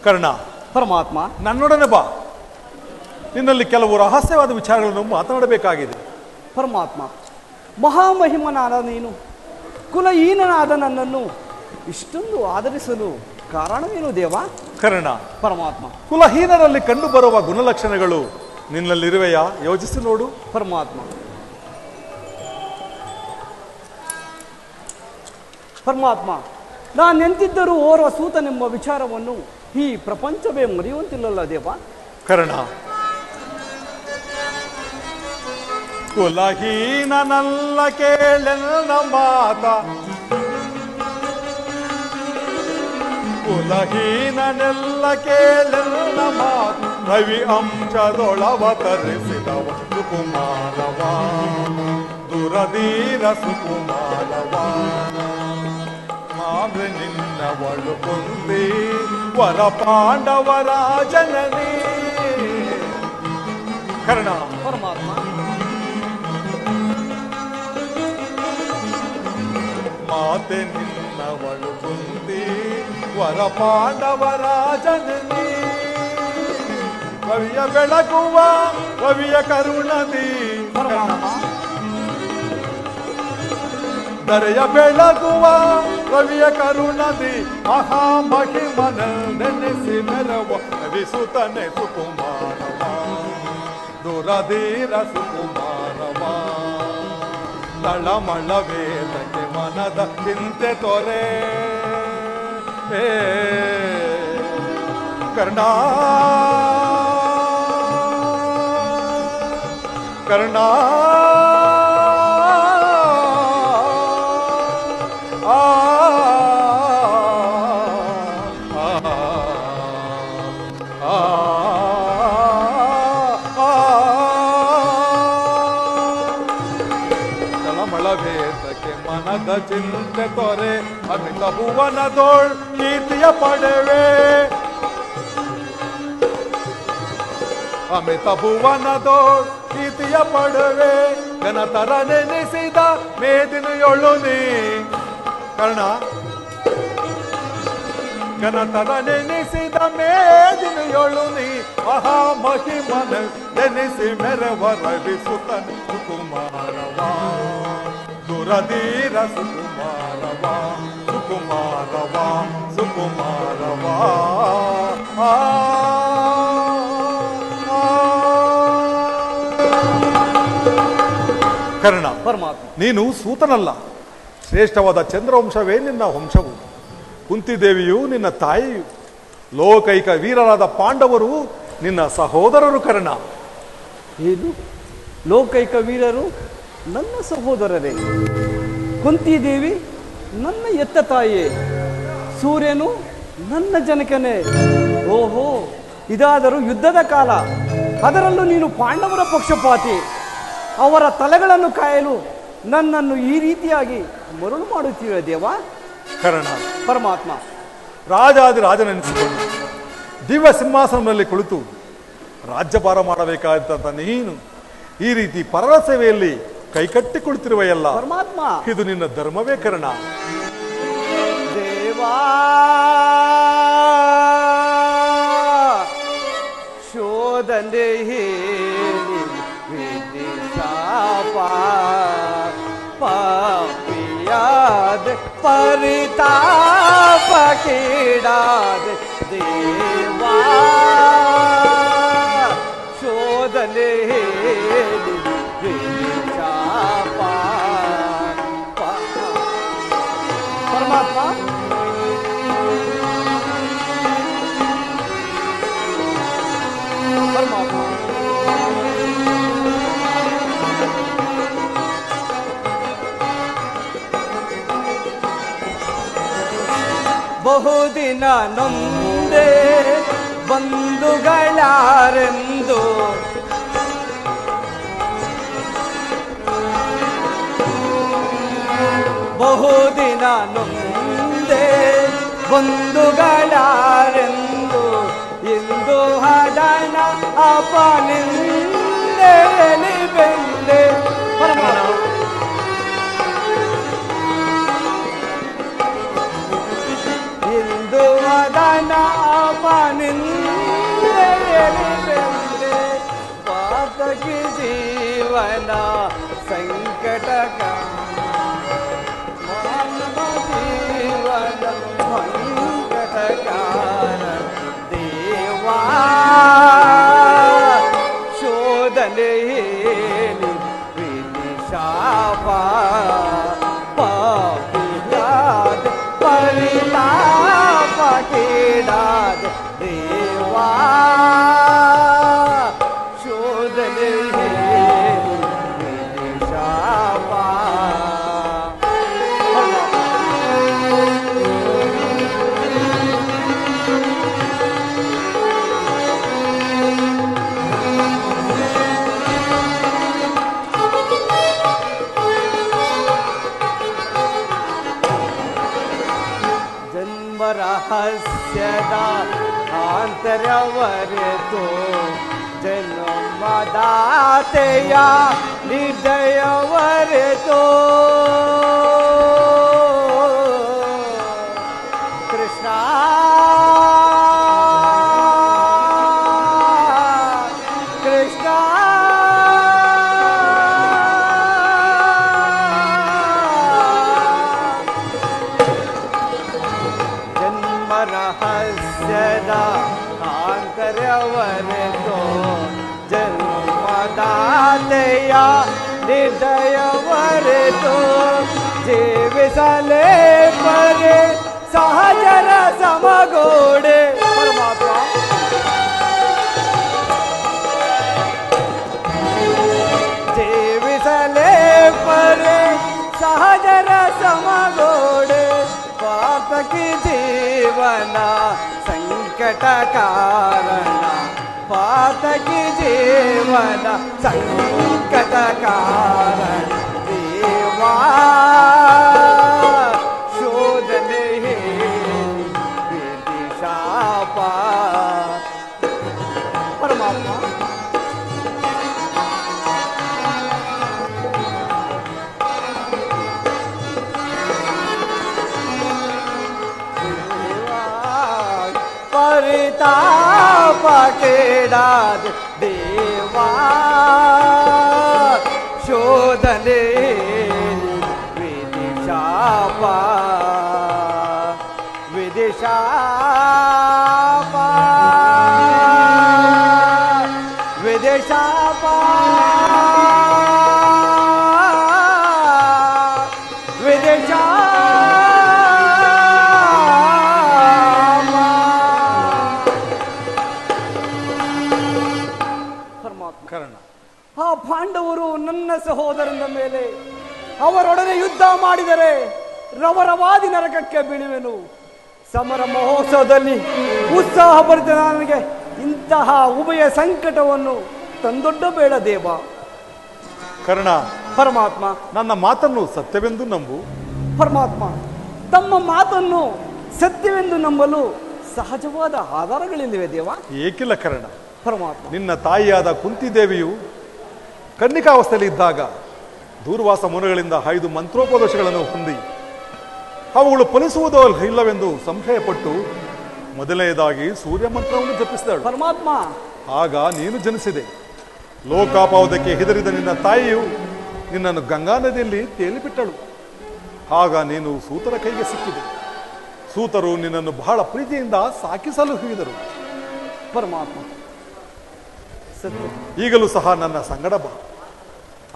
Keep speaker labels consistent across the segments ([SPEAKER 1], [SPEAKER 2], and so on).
[SPEAKER 1] ಕರ್ಣ,
[SPEAKER 2] ಪರಮಾತ್ಮ,
[SPEAKER 1] ನನ್ನೊಡನೆ ಬಾ. ನಿನ್ನಲ್ಲಿ ಕೆಲವು ರಹಸ್ಯವಾದ ವಿಚಾರಗಳನ್ನು ಮಾತನಾಡಬೇಕಾಗಿದೆ.
[SPEAKER 2] ಪರಮಾತ್ಮ, ಮಹಾಮಹಿಮನಾದ ನೀನು ಕುಲಹೀನನಾದ ನನ್ನನ್ನು ಇಷ್ಟೊಂದು ಆದರಿಸಲು ಕಾರಣವೇನು ದೇವ?
[SPEAKER 1] ಕರ್ಣ,
[SPEAKER 2] ಪರಮಾತ್ಮ,
[SPEAKER 1] ಕುಲಹೀನರಲ್ಲಿ ಕಂಡುಬರುವ ಗುಣಲಕ್ಷಣಗಳು ನಿನ್ನಲ್ಲಿರುವೆಯಾ? ಯೋಚಿಸಿ ನೋಡು.
[SPEAKER 2] ಪರಮಾತ್ಮ, ಪರಮಾತ್ಮ, ನಾನೆಂತಿದ್ದರೂ ಓರ್ವ ಸೂತನೆಂಬ ವಿಚಾರವನ್ನು ಈ ಪ್ರಪಂಚವೇ ಮರೆಯುವಂತಿಲ್ಲಲ್ಲ ದೇವ?
[SPEAKER 1] ಕರ್ಣ, ಕುಲಹೀನನಲ್ಲ ಕೇಳೆನ್ನ ಮಾತ, ಕುಲಹೀನನೆಲ್ಲ ಕೇಳೆನ್ನ ಮಾತ, ರವಿ ಅಂಶದೊಳವತರಿಸಿದವ ಸುಕುಮಾರವ, ದುರಧೀರ ಸುಕುಮಾರವ. ಮಾದ್ರೆ ನಿನ್ನವಳು ಕುಂದಿ ವರ ಪಾಂಡವರ ಜನನಿ. ಕರ್ಣ,
[SPEAKER 2] ಪರಮಾತ್ಮ,
[SPEAKER 1] ಮಾತೆ ನಿನ್ನವಳು ಕುಂದಿ ವರ ಪಾಂಡವರ ಜನನಿ. ಕವಿಯ ಬೆಳಗುವ ಕವಿಯ ಕರುಣದಿ, ದರೆಯ ಬೆಳಗುವ ಕವಿಯ ಕರುಣದಿ, ಮಹಾಮಹಿಮನ ನೆನೆಸಿ ಮೆರವ ಕವಿಸುತ್ತನೆ ಸುಕುಮಾರವ, ದುರಧೀರ ಸುಕುಮಾರವ. ತಳಮಳ ವೇದಕ್ಕೆ ಮನದ ಚಿಂತೆ ತೊರೆ. ಕರ್ಣ, ಕರ್ಣ, ವೇದಕ್ಕೆ ಮನದ ಚಿಂತೆ ತೊರೆ. ಅಮಿತ ಭುವನದೋಳ್ ಕೀರ್ತಿಯ ಪಡೆವೆ, ಅಮಿತ ಭುವನದೋಳ್ ಕೀರ್ತಿಯ ಪಡೆವೆ. ಘನತರ ನೆನೆಸಿದ ಮೇದಿನಿಯೊಳು ನೀ. ಕರ್ಣ, ಘನತರ ನೆನೆಸಿದ ಮೇದಿನಿಯೊಳು ನೀ, ಮಹಾಮಹಿಮನ ನೆನೆಸಿ ಮೆರವ ರವಿಸುತ್ತನೆ ಸುಕುಮಾರವ, ದುರಧೀರ ಸುಕುಮಾರವ, ಸುಕುಮಾರವ, ಸುಕುಮಾರವ. ಕರ್ಣ,
[SPEAKER 2] ಪರಮಾತ್ಮ,
[SPEAKER 1] ನೀನು ಸೂತನಲ್ಲ, ಶ್ರೇಷ್ಠವಾದ ಚಂದ್ರವಂಶವೇ ನಿನ್ನ ವಂಶವು. ಕುಂತಿದೇವಿಯು ನಿನ್ನ ತಾಯಿಯು, ಲೋಕೈಕ ವೀರರಾದ ಪಾಂಡವರು ನಿನ್ನ ಸಹೋದರರು. ಕರ್ಣ,
[SPEAKER 2] ಏನು ಲೋಕೈಕ ವೀರರು ನನ್ನ ಸಹೋದರರೇ? ಕುಂತಿದೇವಿ ನನ್ನ ಎತ್ತ ತಾಯಿಯೇ, ಸೂರ್ಯನು ನನ್ನ ಜನಕನೇ. ಓಹೋ, ಇದಾದರೂ ಯುದ್ಧದ ಕಾಲ, ಅದರಲ್ಲೂ ನೀನು ಪಾಂಡವರ ಪಕ್ಷಪಾತಿ. ಅವರ ತಲೆಗಳನ್ನು ಕಾಯಲು ನನ್ನನ್ನು ಈ ರೀತಿಯಾಗಿ ಮರುಳು ಮಾಡುತ್ತೀಯ ದೇವ?
[SPEAKER 1] ಕರ್ಣ,
[SPEAKER 2] ಪರಮಾತ್ಮ,
[SPEAKER 1] ರಾಜಾದಿರಾಜನೆನಿಸಿಕೊಂಡು ದಿವ್ಯ ಸಿಂಹಾಸನದಲ್ಲಿ ಕುಳಿತು ರಾಜ್ಯಭಾರ ಮಾಡಬೇಕಾದಂತ ನೀನು ಈ ರೀತಿ ಪರರ ಸೇವೆಯಲ್ಲಿ ಕೈಕಟ್ಟಿ ಕುಳಿತಿರುವೆಯಲ್ಲ,
[SPEAKER 2] ಪರಮಾತ್ಮ,
[SPEAKER 1] ಇದು ನಿನ್ನ ಧರ್ಮವೇ? ಕರ್ಣ,
[SPEAKER 2] ದೇವಾ ಶೋಧನೆ ಹೇಳಿ ವಿಧಿಶಾಪ ಪಾಪಿಯಾದ ಪರಿತಾಪ ಕೀಡಾದ ದೇವಾ ಶೋಧನೆ ಹೇಳಿ ವಿಧಿಶಾಪ. ಪರಮಾತ್ಮ, ಪರಮಾತ್ಮ, ಬಹುದಿನ ನೊಂದೆ ಬಂಧುಗಳಾರೆಂದು ಬಹುದಿನ ನೊಂದೆ ಬಂಧುಗಳಾರೆಂದು ಇಂದು ಹಡನ ಅಪನಿಂದೆ ಬೆಂದೆ. ಇಂದು ಹಡನ ಅಪನ ಮಂಗಟಕಾರ ದೇವಾ ಶೋಧನೆ ಹೇಳಿ ವಿನಿಶಾಪ ಪಾಪಿಯಾದ ಪರಿತಾಪ ಕೀಡಾದ ದೇವಾ ಶೋಧನೆ ಹೇಳಿ ವಿನಿಶಾಪ ರಹಸ್ಯದ ಆಂತರ್ಯವರೆತು ಜನ್ಮದಾತೆಯ ನಿರ್ದಯವರೆತು ಕೃಷ್ಣ ಕೃಷ್ಣ ರಹಸ್ಯದ ಆಂತರ್ಯವರೆತು ಜನ್ಮದಾತೆಯ ನಿರ್ದಯವರೆತು ಜೀವಿಸಲೇ ಪರೆ ಸಹಜರ ಸಮಗೋಡೆ ಪರಮಾತ್ಮ ಜೀವಿಸಲೇ ಪರೆ ಸಹಜರ ಸಮಗೋಡೆ ಪಾತಕಿ ಜೀವನ ಸಂಕಟ ಕಾರಣ ಪಾತಕಿ ಜೀವನ ಸಂಕಟ ಕಾರಣ ದೇವಾ ಶೋಧನೆ ವಿಧಿಶಾಪ ಪರಮಾತ್ಮ ಪರಿತಾಪ ಕೇಡಾದ ದೇವಾ ಶೋಧನೆ ವಿಧಿಶಾಪ ವಿಧಿಶಾಪ ವಿಧಿಶಾಪ
[SPEAKER 1] ಕರ್ಣ,
[SPEAKER 2] ಆ ಪಾಂಡವರು ನನ್ನ ಸಹೋದರನ ಮೇಲೆ ಅವರೊಡನೆ ಯುದ್ಧ ಮಾಡಿದರೆ ರವರವಾದಿ ನರಕಕ್ಕೆ ಬೀಳುವೆನು. ಸಮರ ಮಹೋತ್ಸವದಲ್ಲಿ ಉತ್ಸಾಹಭರಿತ ನನಗೆ ಇಂತಹ ಉಭಯ ಸಂಕಟವನ್ನು ತಂದೊಡ್ಡಬೇಡ ದೇವ.
[SPEAKER 1] ಕರ್ಣ,
[SPEAKER 2] ಪರಮಾತ್ಮ
[SPEAKER 1] ನನ್ನ ಮಾತನ್ನು ಸತ್ಯವೆಂದು ನಂಬು.
[SPEAKER 2] ಪರಮಾತ್ಮ, ತಮ್ಮ ಮಾತನ್ನು ಸತ್ಯವೆಂದು ನಂಬಲು ಸಹಜವಾದ ಆಧಾರಗಳಿಲ್ಲಿವೆ ದೇವ.
[SPEAKER 1] ಏಕಿಲ್ಲ ಕರ್ಣ.
[SPEAKER 2] ಪರಮಾತ್ಮ,
[SPEAKER 1] ನಿನ್ನ ತಾಯಿಯಾದ ಕುಂತಿದೇವಿಯು ಕನ್ನಿಕಾವಸ್ಥೆಯಲ್ಲಿ ಇದ್ದಾಗ ದೂರ್ವಾಸ ಮುನಿಗಳಿಂದ 5 ಮಂತ್ರೋಪದೇಶಗಳನ್ನು ಹೊಂದಿ ಅವುಗಳು ಫಲಿಸುವುದೋ ಇಲ್ಲವೆಂದು ಸಂಶಯಪಟ್ಟು ಮೊದಲನೆಯದಾಗಿ ಸೂರ್ಯ ಮಂತ್ರವನ್ನು ಜಪಿಸಿದಳು.
[SPEAKER 2] ಪರಮಾತ್ಮ,
[SPEAKER 1] ಆಗ ನೀನು ಜನಿಸಿದೆ. ಲೋಕಾಪಾವದಕ್ಕೆ ಹೆದರಿದ ನಿನ್ನ ತಾಯಿಯು ನಿನ್ನನ್ನು ಗಂಗಾ ನದಿಯಲ್ಲಿ ತೇಲಿಬಿಟ್ಟಳು. ಆಗ ನೀನು ಸೂತರ ಕೈಗೆ ಸಿಕ್ಕಿದೆ. ಸೂತರು ನಿನ್ನನ್ನು ಬಹಳ ಪ್ರೀತಿಯಿಂದ ಸಾಕಿಸಲು ಹುಯಿದರು.
[SPEAKER 2] ಪರಮಾತ್ಮ,
[SPEAKER 1] ಈಗಲೂ ಸಹ ನನ್ನ ಸಂಗಡ ಬಾ.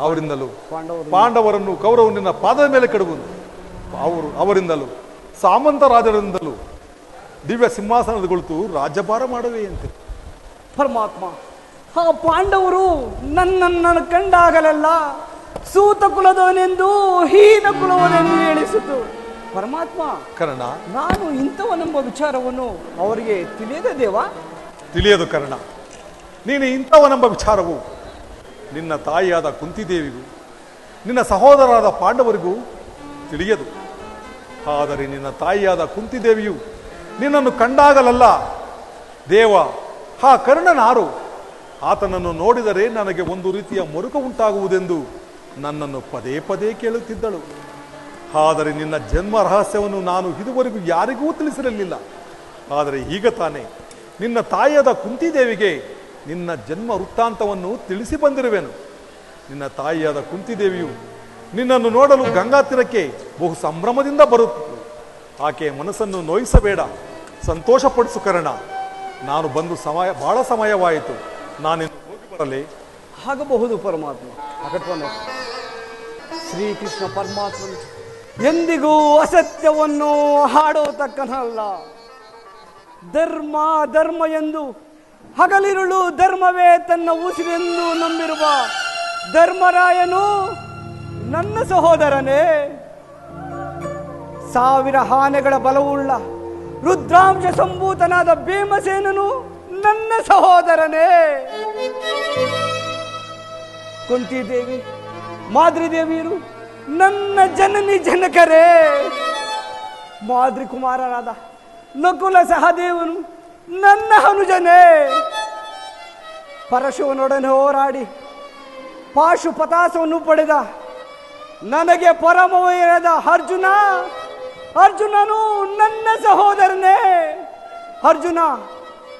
[SPEAKER 1] ಅವರಿಂದಲೂ
[SPEAKER 2] ಪಾಂಡವರು
[SPEAKER 1] ಪಾಂಡವರನ್ನು ಕೌರವರು ನಿನ್ನ ಪಾದದ ಮೇಲೆ ಕೆಡುವುದು. ಅವರಿಂದಲೂ ಸಾಮಂತರಾಜರಿಂದಲೂ ದಿವ್ಯ ಸಿಂಹಾಸನದ ಕುಳಿತು ರಾಜ್ಯಭಾರ ಮಾಡುವೆಯಂತೆ.
[SPEAKER 2] ಪರಮಾತ್ಮ, ಆ ಪಾಂಡವರು ನನ್ನನ್ನು ಕಂಡಾಗಲೆಲ್ಲ ಸೂತ ಕುಲದವನೆಂದು ಹೀನ ಕುಲವನೆಂದು ಹೇಳಿಸಿತು. ಪರಮಾತ್ಮ,
[SPEAKER 1] ಕರ್ಣ,
[SPEAKER 2] ನಾನು ಇಂಥವನೆಂಬ ವಿಚಾರವನ್ನು ಅವರಿಗೆ ತಿಳಿಯದೆ ದೇವ.
[SPEAKER 1] ತಿಳಿಯದು ಕರ್ಣ. ನೀನು ಇಂಥವನೆಂಬ ವಿಚಾರವು ನಿನ್ನ ತಾಯಿಯಾದ ಕುಂತಿದೇವಿಗೂ ನಿನ್ನ ಸಹೋದರರಾದ ಪಾಂಡವರಿಗೂ ತಿಳಿಯದು. ಆದರೆ ನಿನ್ನ ತಾಯಿಯಾದ ಕುಂತಿದೇವಿಯು ನಿನ್ನನ್ನು ಕಂಡಾಗಲಲ್ಲ, ದೇವ ಆ ಕರ್ಣನಾರು, ಆತನನ್ನು ನೋಡಿದರೆ ನನಗೆ ಒಂದು ರೀತಿಯ ಮರುಕ ಉಂಟಾಗುವುದೆಂದು ನನ್ನನ್ನು ಪದೇ ಪದೇ ಕೇಳುತ್ತಿದ್ದಳು. ಆದರೆ ನಿನ್ನ ಜನ್ಮ ರಹಸ್ಯವನ್ನು ನಾನು ಇದುವರೆಗೂ ಯಾರಿಗೂ ತಿಳಿಸಿರಲಿಲ್ಲ. ಆದರೆ ಈಗ ತಾನೇ ನಿನ್ನ ತಾಯಿಯಾದ ಕುಂತಿದೇವಿಗೆ ನಿನ್ನ ಜನ್ಮ ವೃತ್ತಾಂತವನ್ನು ತಿಳಿಸಿ ಬಂದಿರುವೆನು. ನಿನ್ನ ತಾಯಿಯಾದ ಕುಂತಿದೇವಿಯು ನಿನ್ನನ್ನು ನೋಡಲು ಗಂಗಾ ತೀರಕ್ಕೆ ಬಹು ಸಂಭ್ರಮದಿಂದ ಬರುತ್ತಿತ್ತು. ಆಕೆಯ ಮನಸ್ಸನ್ನು ನೋಯಿಸಬೇಡ, ಸಂತೋಷಪಡಿಸು ಕರ್ಣ. ನಾನು ಬಂದು ಬಹಳ ಸಮಯವಾಯಿತು, ನಾನಿನ್ನು ಹೋಗಿ ಬರಲಿ.
[SPEAKER 2] ಆಗಬಹುದು ಪರಮಾತ್ಮ. ಅಗತ್ವನೇ ಶ್ರೀಕೃಷ್ಣ ಪರಮಾತ್ಮನು ಎಂದಿಗೂ ಅಸತ್ಯವನ್ನು ಹಾಡೋತಕ್ಕನಲ್ಲ. ಧರ್ಮ ಧರ್ಮ ಎಂದು ಹಗಲಿರುಳು ಧರ್ಮವೇ ತನ್ನ ಉಸಿರೆಂದು ನಂಬಿರುವ ಧರ್ಮರಾಯನು ನನ್ನ ಸಹೋದರನೇ. 1000 ಆನೆಗಳ ಬಲವುಳ್ಳ ರುದ್ರಾಂಶ ಸಂಭೂತನಾದ ಭೀಮಸೇನನು ನನ್ನ ಸಹೋದರನೇ. ಕುಂತಿದೇವಿ ಮಾದ್ರಿದೇವಿಯರು ನನ್ನ ಜನನಿ ಜನಕರೇ. ಮಾದ್ರಿ ಕುಮಾರರಾದ ನಕುಲ ಸಹದೇವನು ನನ್ನ ಅನುಜನೇ. ಪರಶುವನೊಡನೆ ಹೋರಾಡಿ ಪಾಶುಪತಾಸವನ್ನು ಪಡೆದ ನನಗೆ ಪರಮವೈರದ ಅರ್ಜುನನು ನನ್ನ ಸಹೋದರನೇ. ಅರ್ಜುನ,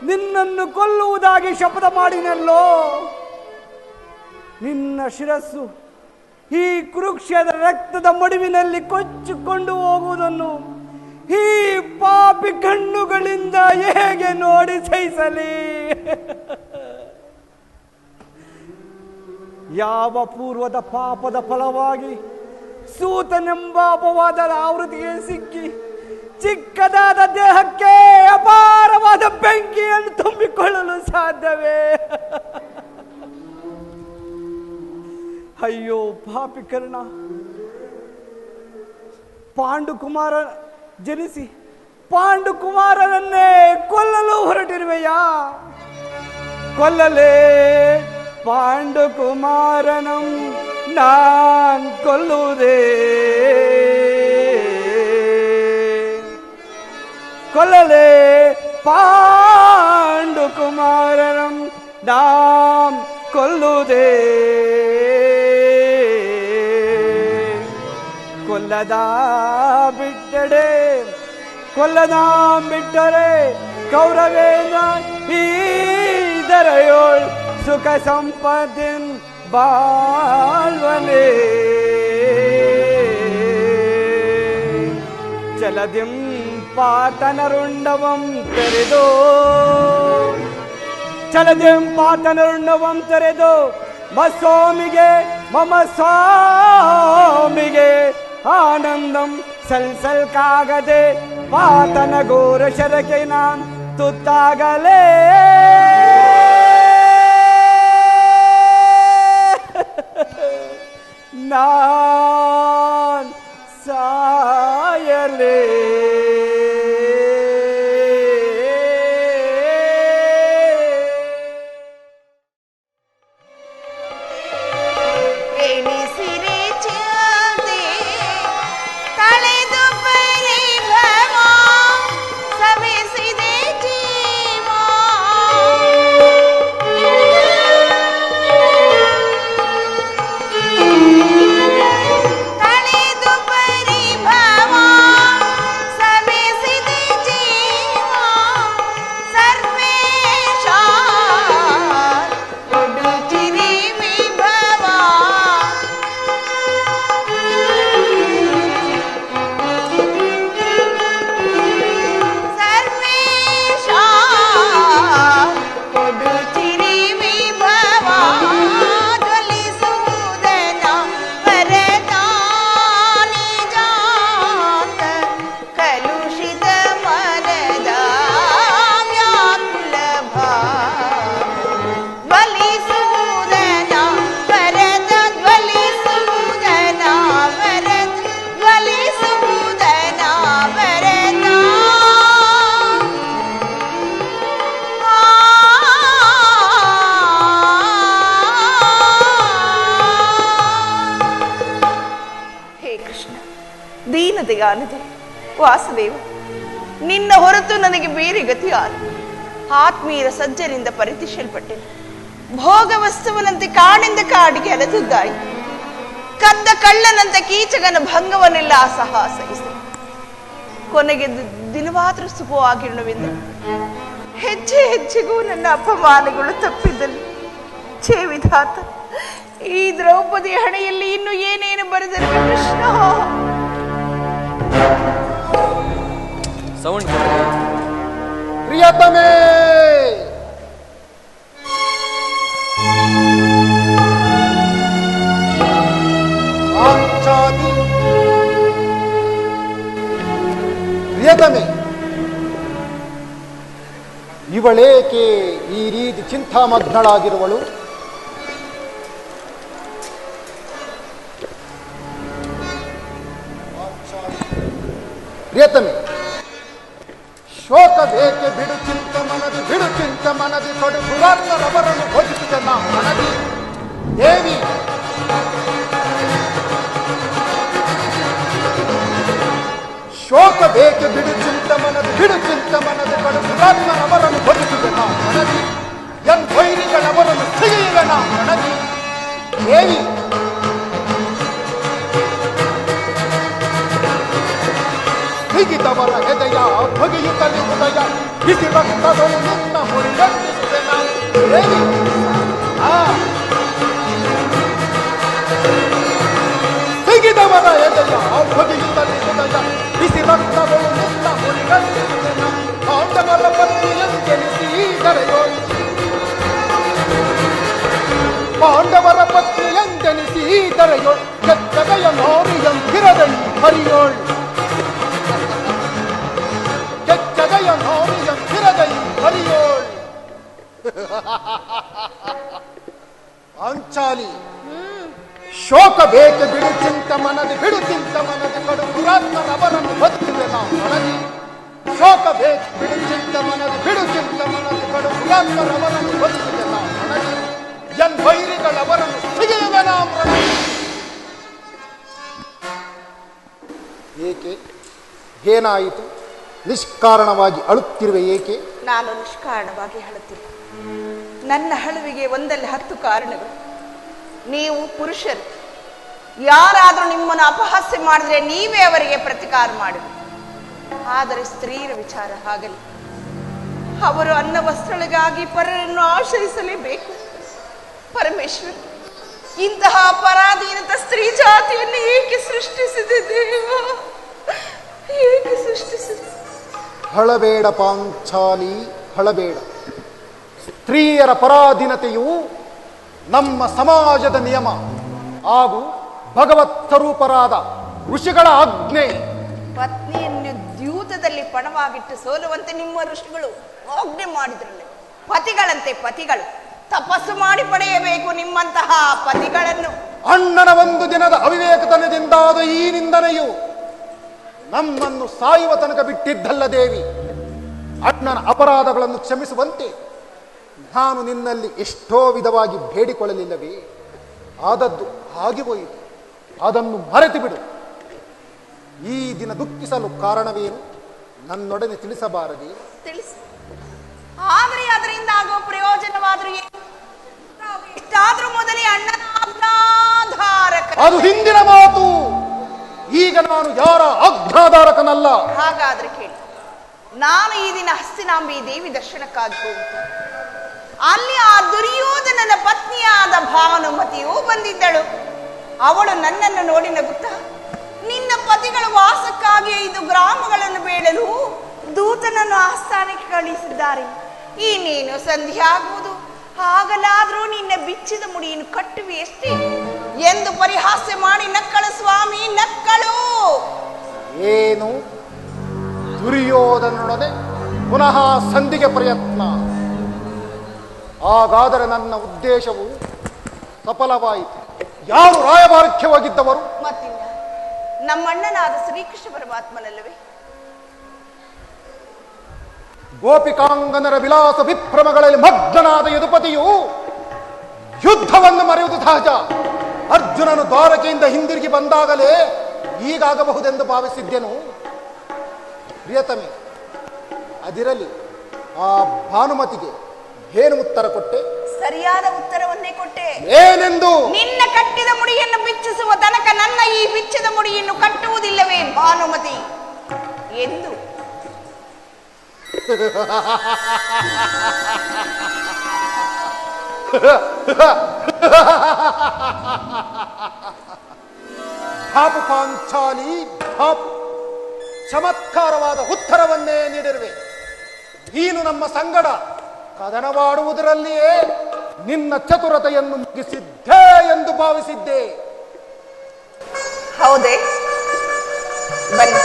[SPEAKER 2] ನಿನ್ನನ್ನು ಕೊಲ್ಲುವುದಾಗಿ ಶಪಥ ಮಾಡಿನಲ್ಲೋ. ನಿನ್ನ ಶಿರಸ್ಸು ಈ ಕುರುಕ್ಷೇತ್ರ ರಕ್ತದ ಮಡುವಿನಲ್ಲಿ ಕೊಚ್ಚಿಕೊಂಡು ಹೋಗುವುದನ್ನು ಈ ಪಾಪಿ ಕಣ್ಣುಗಳಿಂದ ಹೇಗೆ ನೋಡಿ ಸಹಿಸಲಿ? ಯಾವ ಪೂರ್ವದ ಪಾಪದ ಫಲವಾಗಿ ಸೂತನೆಂಬ ಅಪವಾದದ ಆವೃತ್ತಿಗೆ ಸಿಕ್ಕಿ ಚಿಕ್ಕದಾದ ದೇಹಕ್ಕೆ ಅಪಾರವಾದ ಬೆಂಕಿಯನ್ನು ತುಂಬಿಕೊಳ್ಳಲು ಸಾಧ್ಯವೇ? ಅಯ್ಯೋ ಪಾಪಿ ಕರ್ಣ, ಪಾಂಡುಕುಮಾರ ಜನಿಸಿ ಪಾಂಡುಕುಮಾರನನ್ನೇ ಕೊಲ್ಲಲು ಹೊರಟಿರುವೆಯಾ? ಕೊಲ್ಲಲೇ ಪಾಂಡುಕುಮಾರನಂ ನಾನ್ ಕೊಲ್ಲುವುದೇ? ಕೊಲ್ಲಲೇ ಪಾಂಡುಕುಮಾರನಂ ನಾನ್ ಕೊಲ್ಲುವುದೇ? ಕೊಲ್ಲದ ಬಿಟ್ಟರೆ ಕೌರವೇನ ಈ ದರೆಯೋಳ್ ಸುಖ ಸಂಪತ್ತಿನ್ ಬಾಳ್ವನೇ. ಚಲದಿಂ ಪಾತನರುಂಡವಂ ತೆರೆದು ಮಸ್ವಾಮಿಗೆ ಮಮ ಸ್ವಾಮಿಗೆ ಆನಂದಂ ಸಲ್ಸಲ್ಕಾಗದೆ ಪಾತನ ಘೋರ ಶರಕ್ಕೆ ನಾನ್ ತುತ್ತಾಗಲೇ. ನಾನ್ ಸಾಯಲೇ.
[SPEAKER 3] ದೀನದಯಾನಿಧಿ ವಾಸುದೇವ, ನಿನ್ನ ಹೊರತು ನನಗೆ ಬೇರೆ ಗತಿ ಯಾರು? ಆತ್ಮೀಯರ ಸಜ್ಜರಿಂದ ಪರಿತಿಸಲ್ಪಟ್ಟೆನು. ಭೋಗ ವಸ್ತುವನಂತೆ ಕಾಡಿಂದ ಕಾಡಿಗೆ ಅಲೆದಿದ್ದಾಯಿತು. ಕದ್ದ ಕಳ್ಳನಂತೆ ಕೀಚಕನ ಭಂಗವನ್ನೆಲ್ಲ ಸಹಿಸಿ ಕೊನೆಗೆ ದಿನವಾದರೂ ಸುಖವಾಗಿರುಣವೆಂದು ಹೆಜ್ಜೆ ಹೆಜ್ಜೆಗೂ ನನ್ನ ಅಪಮಾನಗಳು ತಪ್ಪಿದ್ದಲ್ಲಿ ಛೇ ವಿಧಾತ, ಈ ದ್ರೌಪದಿ ಹಣೆಯಲ್ಲಿ ಇನ್ನು ಏನೇನು ಬರೆದಿರುವ ಕೃಷ್ಣ.
[SPEAKER 4] ಸೌಂಡ್ ಕೊಡ್ರಿ.
[SPEAKER 5] ಪ್ರಿಯತಮೇ, ಪಾಂಚಾಲಿ, ಪ್ರಿಯತಮೆ, ಇವಳೇಕೆ ಈ ರೀತಿ ಚಿಂತಾಮಗ್ನಳಾಗಿರುವಳು? ಪ್ರಿಯತಮೆ, ಶೋಕ ಬೇಕೆ ಬಿಡು ಚಿಂತ ಮನದಿ ಕೊಡು ದುರಾತ್ಮರವರನ್ನು ಭಜಿಸಿದ ನಾ ಮನದಿ ದೇವಿ. ಶೋಕ ಬೇಕೆ ಬಿಡು ಚಿಂತ ಮನದಿ ಕೊಡು ದುರಾತ್ಮರವರನ್ನು ಭಜಿಸಿದ ನಾ ಮನದಿ ಎನ್ ವೈರಿಗಳವರನ್ನು ಸಿಗಿದ ನಾ ಮನದಿ ದೇವಿ. ಹಿಗಿದವರ ಹೆದೆಯ ಬಗೆಯುತ್ತಲೇ ಹೃದಯ ಬಿಸಿ ರಕ್ತಗಳು ನಿನ್ನ ಮುರಿಗಟ್ಟಿಸಿದೆ ನಾವು ದೇವಿ. ಹಿಗಿದವರ ಹೆದೆಯ ಬಗೆಯುತ್ತಲೇ ಹೃದಯ ಬಿಸಿ ರಕ್ತಗಳು ನಿನ್ನ ಮುರಿಗಟ್ಟಿಸಿದೆ ನಾವು ಪಾಂಡವರ ಪತ್ನಿಯಂತೆನಿಸಿ ಕರೆಯೋಳು. ಪಾಂಡವರ ಪತ್ನಿಯಂತೆನಿಸಿ ಕರೆಯೋಳು. ಕೆಚ್ಚಗೆಯ ನೋರಿಯಂತಿರದಳಿ ಹರಿಯೋಳು. ಕೆಚ್ಚಗೆಯ ನೋರಿಯಂತಿರದಳಿ ಹರಿಯೋಳು. ಪಾಂಚಾಲಿ, ಶೋಕ ಬೇಕೆ ಬಿಡು ಚಿಂತ ಮನದಿ ಕಡು ದುರಾತ್ಮರವರನ್ನು ಬದುಕಿವೆ ನಾವು ಮನದಿ. ಶೋಕ ಬೇಕೆ ಬಿಡು ಚಿಂತ ಮನದಿ ಕಡು ದುರಾತ್ಮರವರನ್ನು ಬದುಕಿವೆ ನಾವು ಮನದಿ ಎನ್ ವೈರಿಗಳವರನ್ನು ಸಿಗಿಯುವೆ ನಾವು ಮನದಿ. ಏಕೆ? ಏನಾಯಿತು? ನಿಷ್ಕಾರಣವಾಗಿ ಅಳುತ್ತಿರುವೆ ಏಕೆ?
[SPEAKER 3] ನಾನು ನಿಷ್ಕಾರಣವಾಗಿ ಅಳುತ್ತಿಲ್ಲ. ನನ್ನ ಅಳುವಿಗೆ ಒಂದಲ್ಲಿ 10 ಕಾರಣಗಳು. ನೀವು ಪುರುಷರು, ಯಾರಾದರೂ ನಿಮ್ಮನ್ನು ಅಪಹಾಸ್ಯ ಮಾಡಿದ್ರೆ ನೀವೇ ಅವರಿಗೆ ಪ್ರತಿಕಾರ ಮಾಡಬೇಕು. ಆದರೆ ಸ್ತ್ರೀಯರ ವಿಚಾರ ಹಾಗಲ್ಲ. ಅವರು ಅನ್ನ ವಸ್ತ್ರಗಳಿಗಾಗಿ ಪರರನ್ನು ಆಶ್ರಯಿಸಲೇಬೇಕು. ಪರಮೇಶ್ವರ, ಇಂತಹ ಪರಾಧೀನತ ಸ್ತ್ರೀ ಜಾತಿಯನ್ನು ಏಕೆ ಸೃಷ್ಟಿಸಿದೆ ದೇವ? ಏಕೆ ಸೃಷ್ಟಿಸಿದೆ?
[SPEAKER 5] ಹಳಬೇಡ ಪಾಂಚಾಲಿ, ಹಳಬೇಡ. ಸ್ತ್ರೀಯರ ಪರಾಧೀನತೆಯು ನಮ್ಮ ಸಮಾಜದ ನಿಯಮ ಹಾಗೂ ಭಗವತ್ ಸ್ವರೂಪರಾದ ಋಷಿಗಳ ಆಜ್ಞೆ.
[SPEAKER 3] ಪತ್ನಿಯನ್ನು ದ್ಯೂತದಲ್ಲಿ ಪಣವಾಗಿಟ್ಟು ಸೋಲುವಂತೆ ನಿಮ್ಮ ಋಷಿಗಳು ಆಜ್ಞೆ ಮಾಡಿದ್ರಲ್ಲ. ಪತಿಗಳಂತೆ ಪತಿಗಳು ತಪಸ್ಸು ಮಾಡಿ ಪಡೆಯಬೇಕು ನಿಮ್ಮಂತಹ ಪತಿಗಳನ್ನು.
[SPEAKER 5] ಅಣ್ಣನ ಒಂದು ದಿನದ ಅವಿವೇಕತನದಿಂದಾದ ಈ ನಿಂದನೆಯು ನಮ್ಮನ್ನು ಸಾಯುವ ತನಕ ಬಿಟ್ಟಿದ್ದಲ್ಲ ದೇವಿ. ಅಣ್ಣನ ಅಪರಾಧಗಳನ್ನು ಕ್ಷಮಿಸುವಂತೆ ನಾನು ನಿನ್ನಲ್ಲಿ ಎಷ್ಟೋ ವಿಧವಾಗಿ ಬೇಡಿಕೊಳ್ಳಲಿಲ್ಲವೇ? ಆದದ್ದು ಹಾಗೆ ಹೋಯಿತು. ಅದನ್ನು ಮರೆತು ಬಿಡು. ಈ ದಿನ ದುಃಖಿಸಲು ಕಾರಣವೇನು? ನನ್ನೊಡನೆ ತಿಳಿಸಬಾರದೆ?
[SPEAKER 3] ತಿಳಿಸಿ. ಆದರೆ ಅದರಿಂದ ಆಗೋ ಪ್ರಯೋಜನವಾದರೂ ಇಷ್ಟಾದ್ರೂ ಮೊದಲೇ ಅಣ್ಣನ ಆಜ್ಞಾಧಾರಕ.
[SPEAKER 5] ಅದು ಹಿಂದಿನ ಮಾತು. ಈಗ ನಾನು ಯಾರ ಆಜ್ಞಾಧಾರಕನಲ್ಲ.
[SPEAKER 3] ಹಾಗಾದ್ರೆ ಕೇಳಿ, ನಾನು ಈ ದಿನ ಹಸ್ತಿನಾಂಬಿ ದೇವಿ ದರ್ಶನಕ್ಕಾಗಿ ಹೋಗುತ್ತೇನೆ. ಅಲ್ಲಿ ಆ ದುರ್ಯೋಧನನ ಪತ್ನಿಯಾದ ಭಾನುಮತಿಯೂ ಬಂದಿದ್ದಳು. ಅವಳು ನನ್ನನ್ನು ನೋಡಿ ನಗುತ್ತಾ, ನಿನ್ನ ಪತಿಗಳು ವಾಸಕ್ಕಾಗಿ 5 ಗ್ರಾಮಗಳನ್ನು ಬೇಡಲು ದೂತನನ್ನು ಆಸ್ಥಾನಕ್ಕೆ ಕಳಿಸಿದ್ದಾರೆ. ಇನ್ನೇನು ಸಂಧಿ ಆಗುವುದು, ಆಗಲಾದ್ರೂ ನಿನ್ನ ಬಿಚ್ಚಿದ ಮುಡಿಯನ್ನು ಕಟ್ಟುವೆ ಎಷ್ಟೇ ಎಂದು ಪರಿಹಾಸ್ಯ ಮಾಡಿ ನಕ್ಕಳು ಸ್ವಾಮಿ, ನಕ್ಕಳು.
[SPEAKER 5] ಏನು? ದುರ್ಯೋಧನನೊಡನೆ ಪುನಃ ಸಂಧಿಗೆ ಪ್ರಯತ್ನ? ಹಾಗಾದರೆ ನನ್ನ ಉದ್ದೇಶವು ಸಫಲವಾಯಿತು. ಯಾರು ರಾಯಭಾರಕ್ಯವಾಗಿದ್ದವರು?
[SPEAKER 3] ಮತ್ತಿಲ್ಲ, ನಮ್ಮಣ್ಣನಾದ ಶ್ರೀಕೃಷ್ಣ ಪರಮಾತ್ಮನಲ್ಲವೇ?
[SPEAKER 5] ಗೋಪಿಕಾಂಗನರ ವಿಲಾಸ ವಿಭ್ರಮಗಳಲ್ಲಿ ಮಗ್ನನಾದ ಯದುಪತಿಯು ಯುದ್ಧವನ್ನು ಮರೆಯುವುದು ಸಹಜ. ಅರ್ಜುನನು ದ್ವಾರಕೆಯಿಂದ ಹಿಂದಿರುಗಿ ಬಂದಾಗಲೇ ಹೀಗಾಗಬಹುದೆಂದು ಭಾವಿಸಿದ್ದೆನು. ಪ್ರಿಯತಮೆ, ಅದಿರಲಿ, ಆ ಭಾನುಮತಿಗೆ ಏನು ಉತ್ತರ ಕೊಟ್ಟೆ?
[SPEAKER 3] ಸರಿಯಾದ ಉತ್ತರವನ್ನೇ ಕೊಟ್ಟೆ.
[SPEAKER 5] ಏನೆಂದು?
[SPEAKER 3] ನಿನ್ನ ಕಟ್ಟಿದ ಮುಡಿಯನ್ನು ಬಿಚ್ಚಿಸುವ ತನಕ ನನ್ನ ಈ ಬಿಚ್ಚಿದ ಮುಡಿಯನ್ನು ಕಟ್ಟುವುದಿಲ್ಲವೇ ಭಾನುಮತಿ ಎಂದು. ಪಾಪು ಪಾಂಚಾಲಿ, ಪಾಪು.
[SPEAKER 5] ಚಮತ್ಕಾರವಾದ ಉತ್ತರವನ್ನೇ ನೀಡಿರುವೆ. ನೀನು ನಮ್ಮ ಸಂಗಡ ಕದನವಾಡುವುದರಲ್ಲಿಯೇ ನಿನ್ನ ಚತುರತೆಯನ್ನು ಮುಗಿಸಿದ್ದೆ ಎಂದು ಭಾವಿಸಿದ್ದೆ.
[SPEAKER 3] ಹೌದೇ? ಬನ್ನಿ.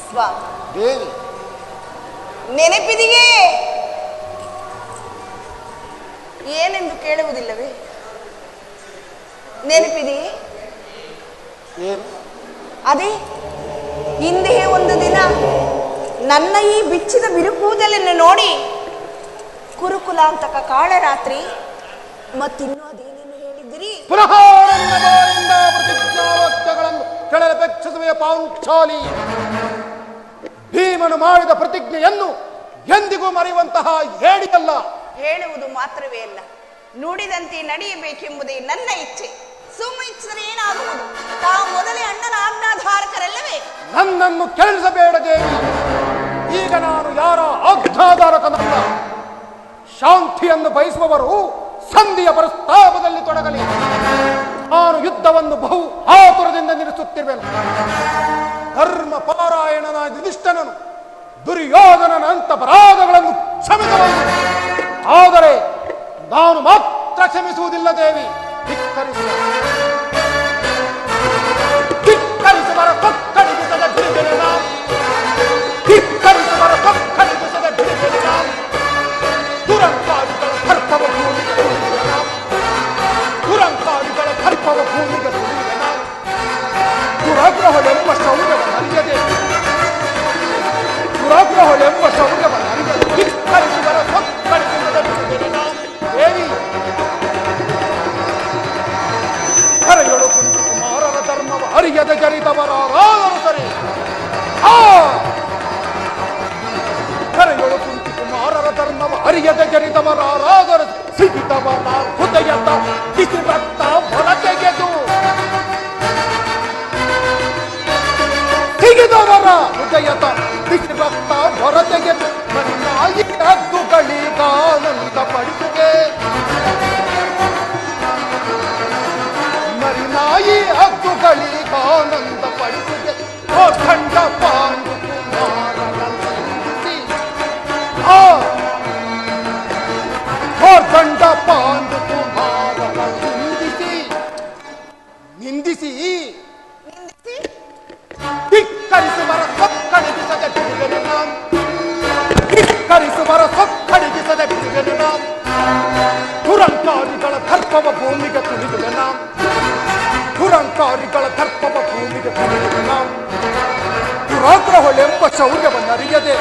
[SPEAKER 3] ಸ್ವಾಮಿ,
[SPEAKER 5] ದೇವಿ,
[SPEAKER 3] ನೆನಪಿದೆಯೇ? ಏನೆಂದು ಕೇಳುವುದಿಲ್ಲವೇ? ನೆನಪಿದೆಯೇ?
[SPEAKER 5] ಏನು?
[SPEAKER 3] ಅದೇ ಹಿಂದೆ ಒಂದು ದಿನ ನನ್ನ ಈ ಬಿಚ್ಚಿದ ಬಿರುಕೂದಲನ್ನು ನೋಡಿ ಕುರುಕುಲಾಂತಕ ಕಾಳರಾತ್ರಿ ಮತ್ತಿನ್ನೂ ಅದೇನೇನು ಹೇಳಿದಿರಿ?
[SPEAKER 5] ಪುನಃ ನನ್ನ ಬಾಯಿಂದ ಪ್ರತಿಜ್ಞಾವಾಕ್ಯಗಳನ್ನು ಕೇಳಲಪೇಕ್ಷಿಸುವೆ ಪಾಂಚಾಲಿ. ಭೀಮನು ಮಾಡಿದ ಪ್ರತಿಜ್ಞೆಯನ್ನು ಎಂದಿಗೂ ಮರೆಯುವಂತಹ ಹೇಳಿಯಲ್ಲ.
[SPEAKER 3] ಹೇಳುವುದು ಮಾತ್ರವೇ ಅಲ್ಲ, ನುಡಿದಂತೆ ನಡೆಯಬೇಕೆಂಬುದೇ ನನ್ನ ಇಚ್ಛೆ. ಸುಮ್ಮನಿಚ್ಚಿದರೆ ಏನಾಗುವುದು? ತಾವು ಮೊದಲೇ ಅಣ್ಣನ ಆಜ್ಞಾಧಾರಕರಲ್ಲವೇ?
[SPEAKER 5] ನನ್ನನ್ನು ಕೇಳಿಸಬೇಡ ದೇವಿ. ಈಗ ನಾನು ಯಾರ ಆಜ್ಞಾಧಾರಕನಲ್ಲ. ಶಾಂತಿಯನ್ನು ಬಯಸುವವರು ಸಂಧಿಯ ಪ್ರಸ್ತಾಪದಲ್ಲಿ ತೊಡಗಲಿ. ನಾನು ಯುದ್ಧವನ್ನು ಬಹು ಆತುರದಿಂದ ನಿಲ್ಲಿಸುತ್ತಿರುವೆನು. ಧರ್ಮ ಪಾರಾಯಣನ ಯುಧಿಷ್ಠನನು ದುರ್ಯೋಧನನ ಅಪರಾಧಗಳನ್ನು ಕ್ಷಮಿಸಬಹುದು, ಆದರೆ ನಾನು ಮಾತ್ರ ಕ್ಷಮಿಸುವುದಿಲ್ಲ ದೇವಿ. ಧಿಕ್ಕರಿಸುವರ ಕೊಕ್ಕಡಿಗಿಸದ ಬಿಡುಗಡೆ ನಾವು, ಧಿಕ್ಕರಿಸುವರ ಕೊಕ್ಕಡಿಗಿಸದ ಬಿಡುಗಡೆ ನಾವು, ದುರಂಕಾರಿಗಳ ಕರ್ಪವ ಭೂಮಿಗೆ ತುಳಿಯುವೆ ನಾವು, ದುರಂಕಾರಿಗಳ ಕರ್ಪವ ಭೂಮಿಗೆ ತುಳಿಯುವೆ ನಾವು. ದುರಾಗ್ರಹಳೆಂಬ ಶೌರ್ಯವನ್ನು ಅರಿಯದೆ, ದುರಾಗ್ರಹಳೆಂಬ ಶೌರ್ಯವನ್ನು ಅರಿಯದೆ ಧಿಕ್ಕರಿಸುವರ ಕೊಕ್ಕಡಿಗಿಸದ ಬಿಡುಗಡೆ ನಾವು. ದೇವಿ, ಹರೆಯೊಳು ಕುಂತು ಕುಮಾರರ ಧರ್ಮವ ಅರಿಯದ ಜರಿದವರಾದರೂ ಸರಿ. ಹರೆಯೊಳು ಕುಂತು ಕುಮಾರರ ಧರ್ಮವ ಅರಿಯದ ಜರಿದವರಾದರೂ ಸಿಗಿದವರ ಹೃದಯದ ಬಿಸಿ ರಕ್ತ ಹೊರತೆಗೆದು, ಸಿಗಿದವರ ಹೃದಯದ ಬಿಸಿ ರಕ್ತ ಹೊರತೆಗೆದು ನಾಯಿ ಹದ್ದುಗಳಿಗಾನಂದ ಪಡಿಸುಗೆ, ಮರಿನಾಯಿ ಹದ್ದುಗಳಿಗಾನಂದ ಪಡಿಸುಗೆ. ಖಂಡ ಪಾಂಡು ಕುಮಾರನಂದಿಸಿ, ಖಂಡ ಪಾಂಡು ಕುಮಾರನ ನಿಂದಿಸಿ ನಿಂದಿಸಿ ಧಿಕ್ಕರಿಸುವರ ಸೊಕ್ಕಡಿಗಿಸದ ಬಿಡುಗಡೆ ನಾನು, ಧಿಕ್ಕರಿಸುವರ ಸೊಕ್ಕಡಿಗಿಸದ ಬಿಡುಗಡೆ ನಾನು. ದುರಂಕಾರಿಗಳ ದರ್ಪವ ಭೂಮಿಗೆ ತುಳಿದುವೆ ನಾವು, ದುರಂಕಾರಿಗಳ ದರ್ಪವ ಭೂಮಿಗೆ ತುಳಿದುವೆ ನಾವು. ದುರಾಗ್ರಹಳೆಂಬ ಶೌರ್ಯವನ್ನು ಅರಿಯದೆ,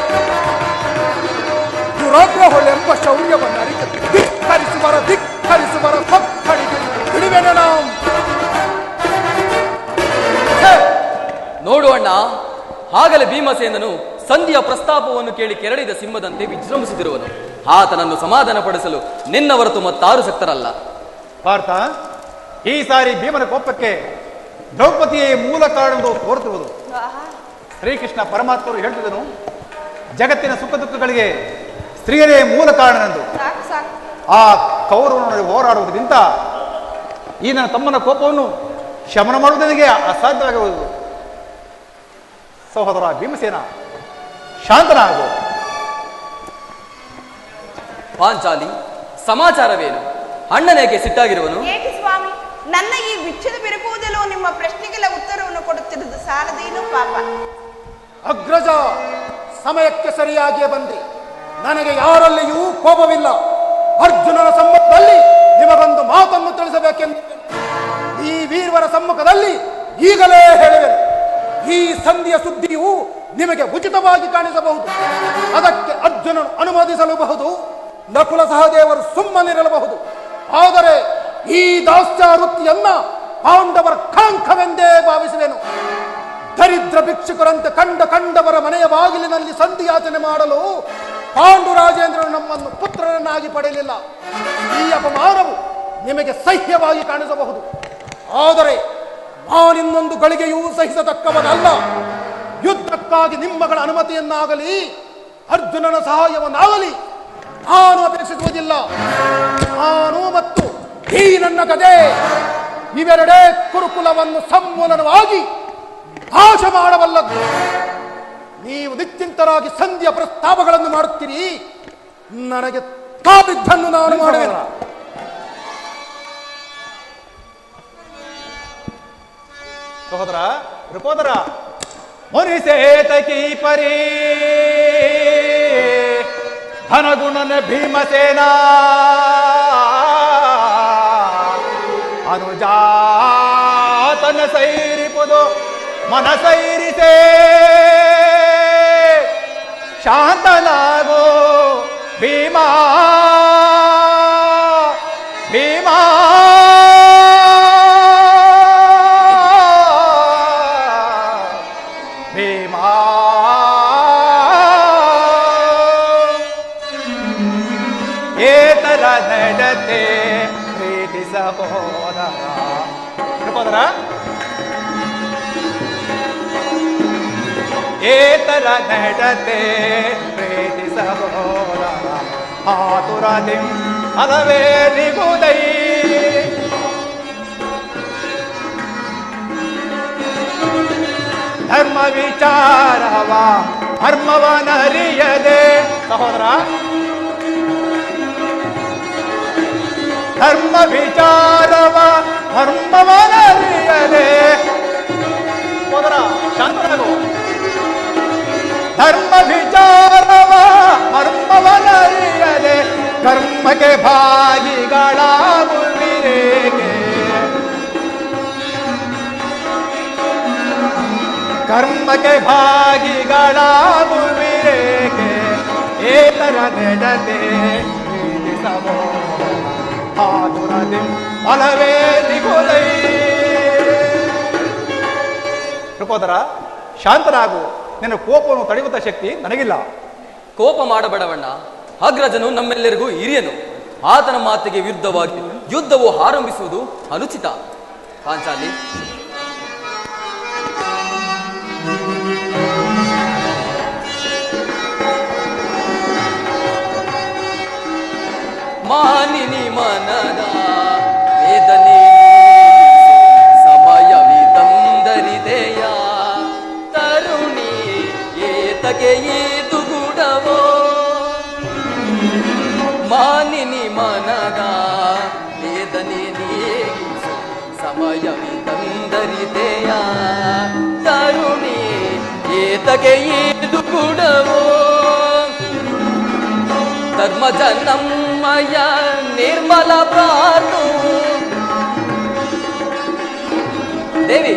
[SPEAKER 5] ದುರಾಗ್ರಹಳೆಂಬ ಶೌರ್ಯವನ್ನು ಅರಿಯದೆ ಧಿಕ್ಕರಿಸುವರ ಸೊಕ್ಕಡಿಗೆ ಬಿಡುವೆನೆ ನಾವು.
[SPEAKER 4] ನೋಡು ಅಣ್ಣ, ಆಗಲೇ ಭೀಮಸೇನನು ಸಂಧಿಯ ಪ್ರಸ್ತಾಪವನ್ನು ಕೇಳಿ ಕೆರಳಿದ ಸಿಂಹದಂತೆ ವಿಜೃಂಭಿಸುತ್ತಿರುವನು. ಆತನನ್ನು ಸಮಾಧಾನಪಡಿಸಲು ನಿನ್ನ ಹೊರತು ಮತ್ತಾರು ಶಕ್ತರಲ್ಲ.
[SPEAKER 6] ಪಾರ್ಥ, ಈ ಸಾರಿ ಭೀಮನ ಕೋಪಕ್ಕೆ ದ್ರೌಪದಿಯೇ ಮೂಲ ಕಾರಣವೆಂದು ತೋರುತ್ತಿರುವುದು. ಶ್ರೀಕೃಷ್ಣ ಪರಮಾತ್ಮರು ಹೇಳ್ತಿದ್ದನು, ಜಗತ್ತಿನ ಸುಖ ದುಃಖಗಳಿಗೆ ಸ್ತ್ರೀಯರೇ ಮೂಲ ಕಾರಣವೆಂದು. ಆ ಕೌರವನೊಂದಿಗೆ ಹೋರಾಡುವುದಕ್ಕಿಂತ ಈ ನನ್ನ ತಮ್ಮನ ಕೋಪವನ್ನು ಶಮನ ಮಾಡುವುದು ನನಗೆ ಅಸಾಧ್ಯವಾಗಿರುವುದು. ಸಹೋದರ ಭೀಮಸೇನ, ಶಾಂತನಾಗು.
[SPEAKER 4] ಪಾಂಚಾಲಿ, ಸಮಾಚಾರವೇನು? ಅಣ್ಣನೇಕೆ ಸಿಟ್ಟಾಗಿರುವನು?
[SPEAKER 3] ಏಕೆ ಸ್ವಾಮಿ, ನನ್ನ ಈ ಬಿಚ್ಚದ ಬಿರುಕುವುದಲ್ಲೂ ನಿಮ್ಮ ಪ್ರಶ್ನೆಗೆಲ್ಲ ಉತ್ತರವನ್ನು ಕೊಡುತ್ತಿರುವುದು ಸಾಲದೇನು ಪಾಪ?
[SPEAKER 5] ಅಗ್ರಜ, ಸಮಯಕ್ಕೆ ಸರಿಯಾಗಿಯೇ ಬಂದೆ. ನನಗೆ ಯಾರಲ್ಲಿಯೂ ಕೋಪವಿಲ್ಲ. ಅರ್ಜುನನ ಸಮ್ಮುಖದಲ್ಲಿ ನಿಮಗೊಂದು ಮಾತನ್ನು ತಿಳಿಸಬೇಕೆಂದು ಈ ವೀರವರ ಸಮ್ಮುಖದಲ್ಲಿ ಈಗಲೇ ಹೇಳುವೆನು. ಈ ಸಂಧಿಯ ಸುದ್ದಿಯು ನಿಮಗೆ ಉಚಿತವಾಗಿ ಕಾಣಿಸಬಹುದು. ಅದಕ್ಕೆ ಅರ್ಜುನನು ಅನುಮೋದಿಸಲೂಬಹುದು, ನಕುಲ ಸಹದೇವರು ಸುಮ್ಮನಿರಲಬಹುದು. ಆದರೆ ಈ ದಾಸ್ಯ ವೃತ್ತಿಯನ್ನ ಪಾಂಡವರ ಕಳಂಕವೆಂದೇ ಭಾವಿಸುವೆನು. ದರಿದ್ರ ಭಿಕ್ಷುಕರಂತೆ ಕಂಡವರ ಮನೆಯ ಬಾಗಿಲಿನಲ್ಲಿ ಸಂಧಿಯಾಚನೆ ಮಾಡಲು ಪಾಂಡುರಾಜೇಂದ್ರನು ನಮ್ಮನ್ನು ಪುತ್ರರನ್ನಾಗಿ ಪಡೆಯಲಿಲ್ಲ. ಈ ಅಪಮಾನವು ನಿಮಗೆ ಸಹ್ಯವಾಗಿ ಕಾಣಿಸಬಹುದು, ಆದರೆ ನಾನಿನ್ನೊಂದು ಗಳಿಗೆಯೂ ಸಹಿಸತಕ್ಕವನಲ್ಲ. ಯುದ್ಧಕ್ಕಾಗಿ ನಿಮ್ಮಗಳ ಅನುಮತಿಯನ್ನಾಗಲಿ ಅರ್ಜುನನ ಸಹಾಯವನ್ನಾಗಲಿ ನಾನು ಅಪೇಕ್ಷಿಸುವುದಿಲ್ಲ. ನಾನು ಮತ್ತು ಈ ನನ್ನ ಗದೆ ಇವೆರಡೇ ಕುರುಕುಲವನ್ನು ಸಮೂಲನವಾಗಿ ನಾಶ ಮಾಡಬಲ್ಲದು. ನೀವು ನಿಶ್ಚಿಂತರಾಗಿ ಸಂಧಿಯ ಪ್ರಸ್ತಾಪಗಳನ್ನು ಮಾಡುತ್ತೀರಿ, ನನಗೆ ತಾಬಿದ್ದನ್ನು ನಾನು ಮಾಡುವೆನು.
[SPEAKER 6] ಸಹೋದರ ಋಕೋದರ ಮುನಿಸೇತಕಿ ಪರಿ ಧನಗುಣನ ಭೀಮಸೇನ ಅನುಜಾತನ ಸೈರಿಪುದು ಮನಸೈರಿಸೇ ಶಾಂತನಾಗೋ ಭೀಮಾ ಭೀಮಾ ಭೀಮಾ ಏತರ ನಡತೆ ಪ್ರೀತಿ ಸಹೋದರ ಸಹೋದರ ಏತರ ನಡತೆ ಪ್ರೀತಿ ಸಹೋದರ ಆತುರದಿ ಅಲವೇ ನಿಗುದೈ ಧರ್ಮ ವಿಚಾರವ ಧರ್ಮವನರಿಯದೆ ಸಹೋದರ ಧರ್ಮ ವಿಚಾರವ ಧರ್ಮವನರಿಯದೆ ಸಹೋದರ ಶಾಂತನಾಗು ಧರ್ಮ ವಿಚಾರವ ಧರ್ಮವನರಿಯದೆ ಕರ್ಮಕ್ಕೆ ಭಾಗಿಗಳಾಗುವಿರೇಕೆ ಕರ್ಮಕ್ಕೆ ಭಾಗಿಗಳಾಗುವಿರೇಕೆ ಏತರ ನೆಡತೆ ಆತುರದಿ ಫಲವೇ ನಿಗುದೈ ಋಕೋದರ ಶಾಂತನಾಗು. ನಿನ್ನ ಕೋಪವನ್ನು ತಡೆಯುವಂತ ಶಕ್ತಿ ನನಗಿಲ್ಲ.
[SPEAKER 4] ಕೋಪ ಮಾಡಬೇಡವಣ್ಣ. ಅಗ್ರಜನು ನಮ್ಮೆಲ್ಲರಿಗೂ ಹಿರಿಯನು. ಆತನ ಮಾತಿಗೆ ವಿರುದ್ಧವಾಗಿ ಯುದ್ಧವು ಆರಂಭಿಸುವುದು ಅನುಚಿತ. ಪಾಂಚಾಲಿ ಮಾನಿನಿ ಮನದ ವೇದನೆ ಸಮಯವಿದಂದರಿದೆಯ ತರುಣಿ ಏತಗೆ ಈದುಗುಡವೋ ಮಾನಿನಿ ಮನದ ವೇದನೆ ನೀಗಿಸು ಸಮಯವಿದಂದರಿದೆಯ ತರುಣಿ ಏತಗೆ ಈದುಗುಡವೋ ಧರ್ಮಜ ನಮ್ಮಯ ನಿರ್ಮಲ ಪ್ರಾತು ದೇವಿ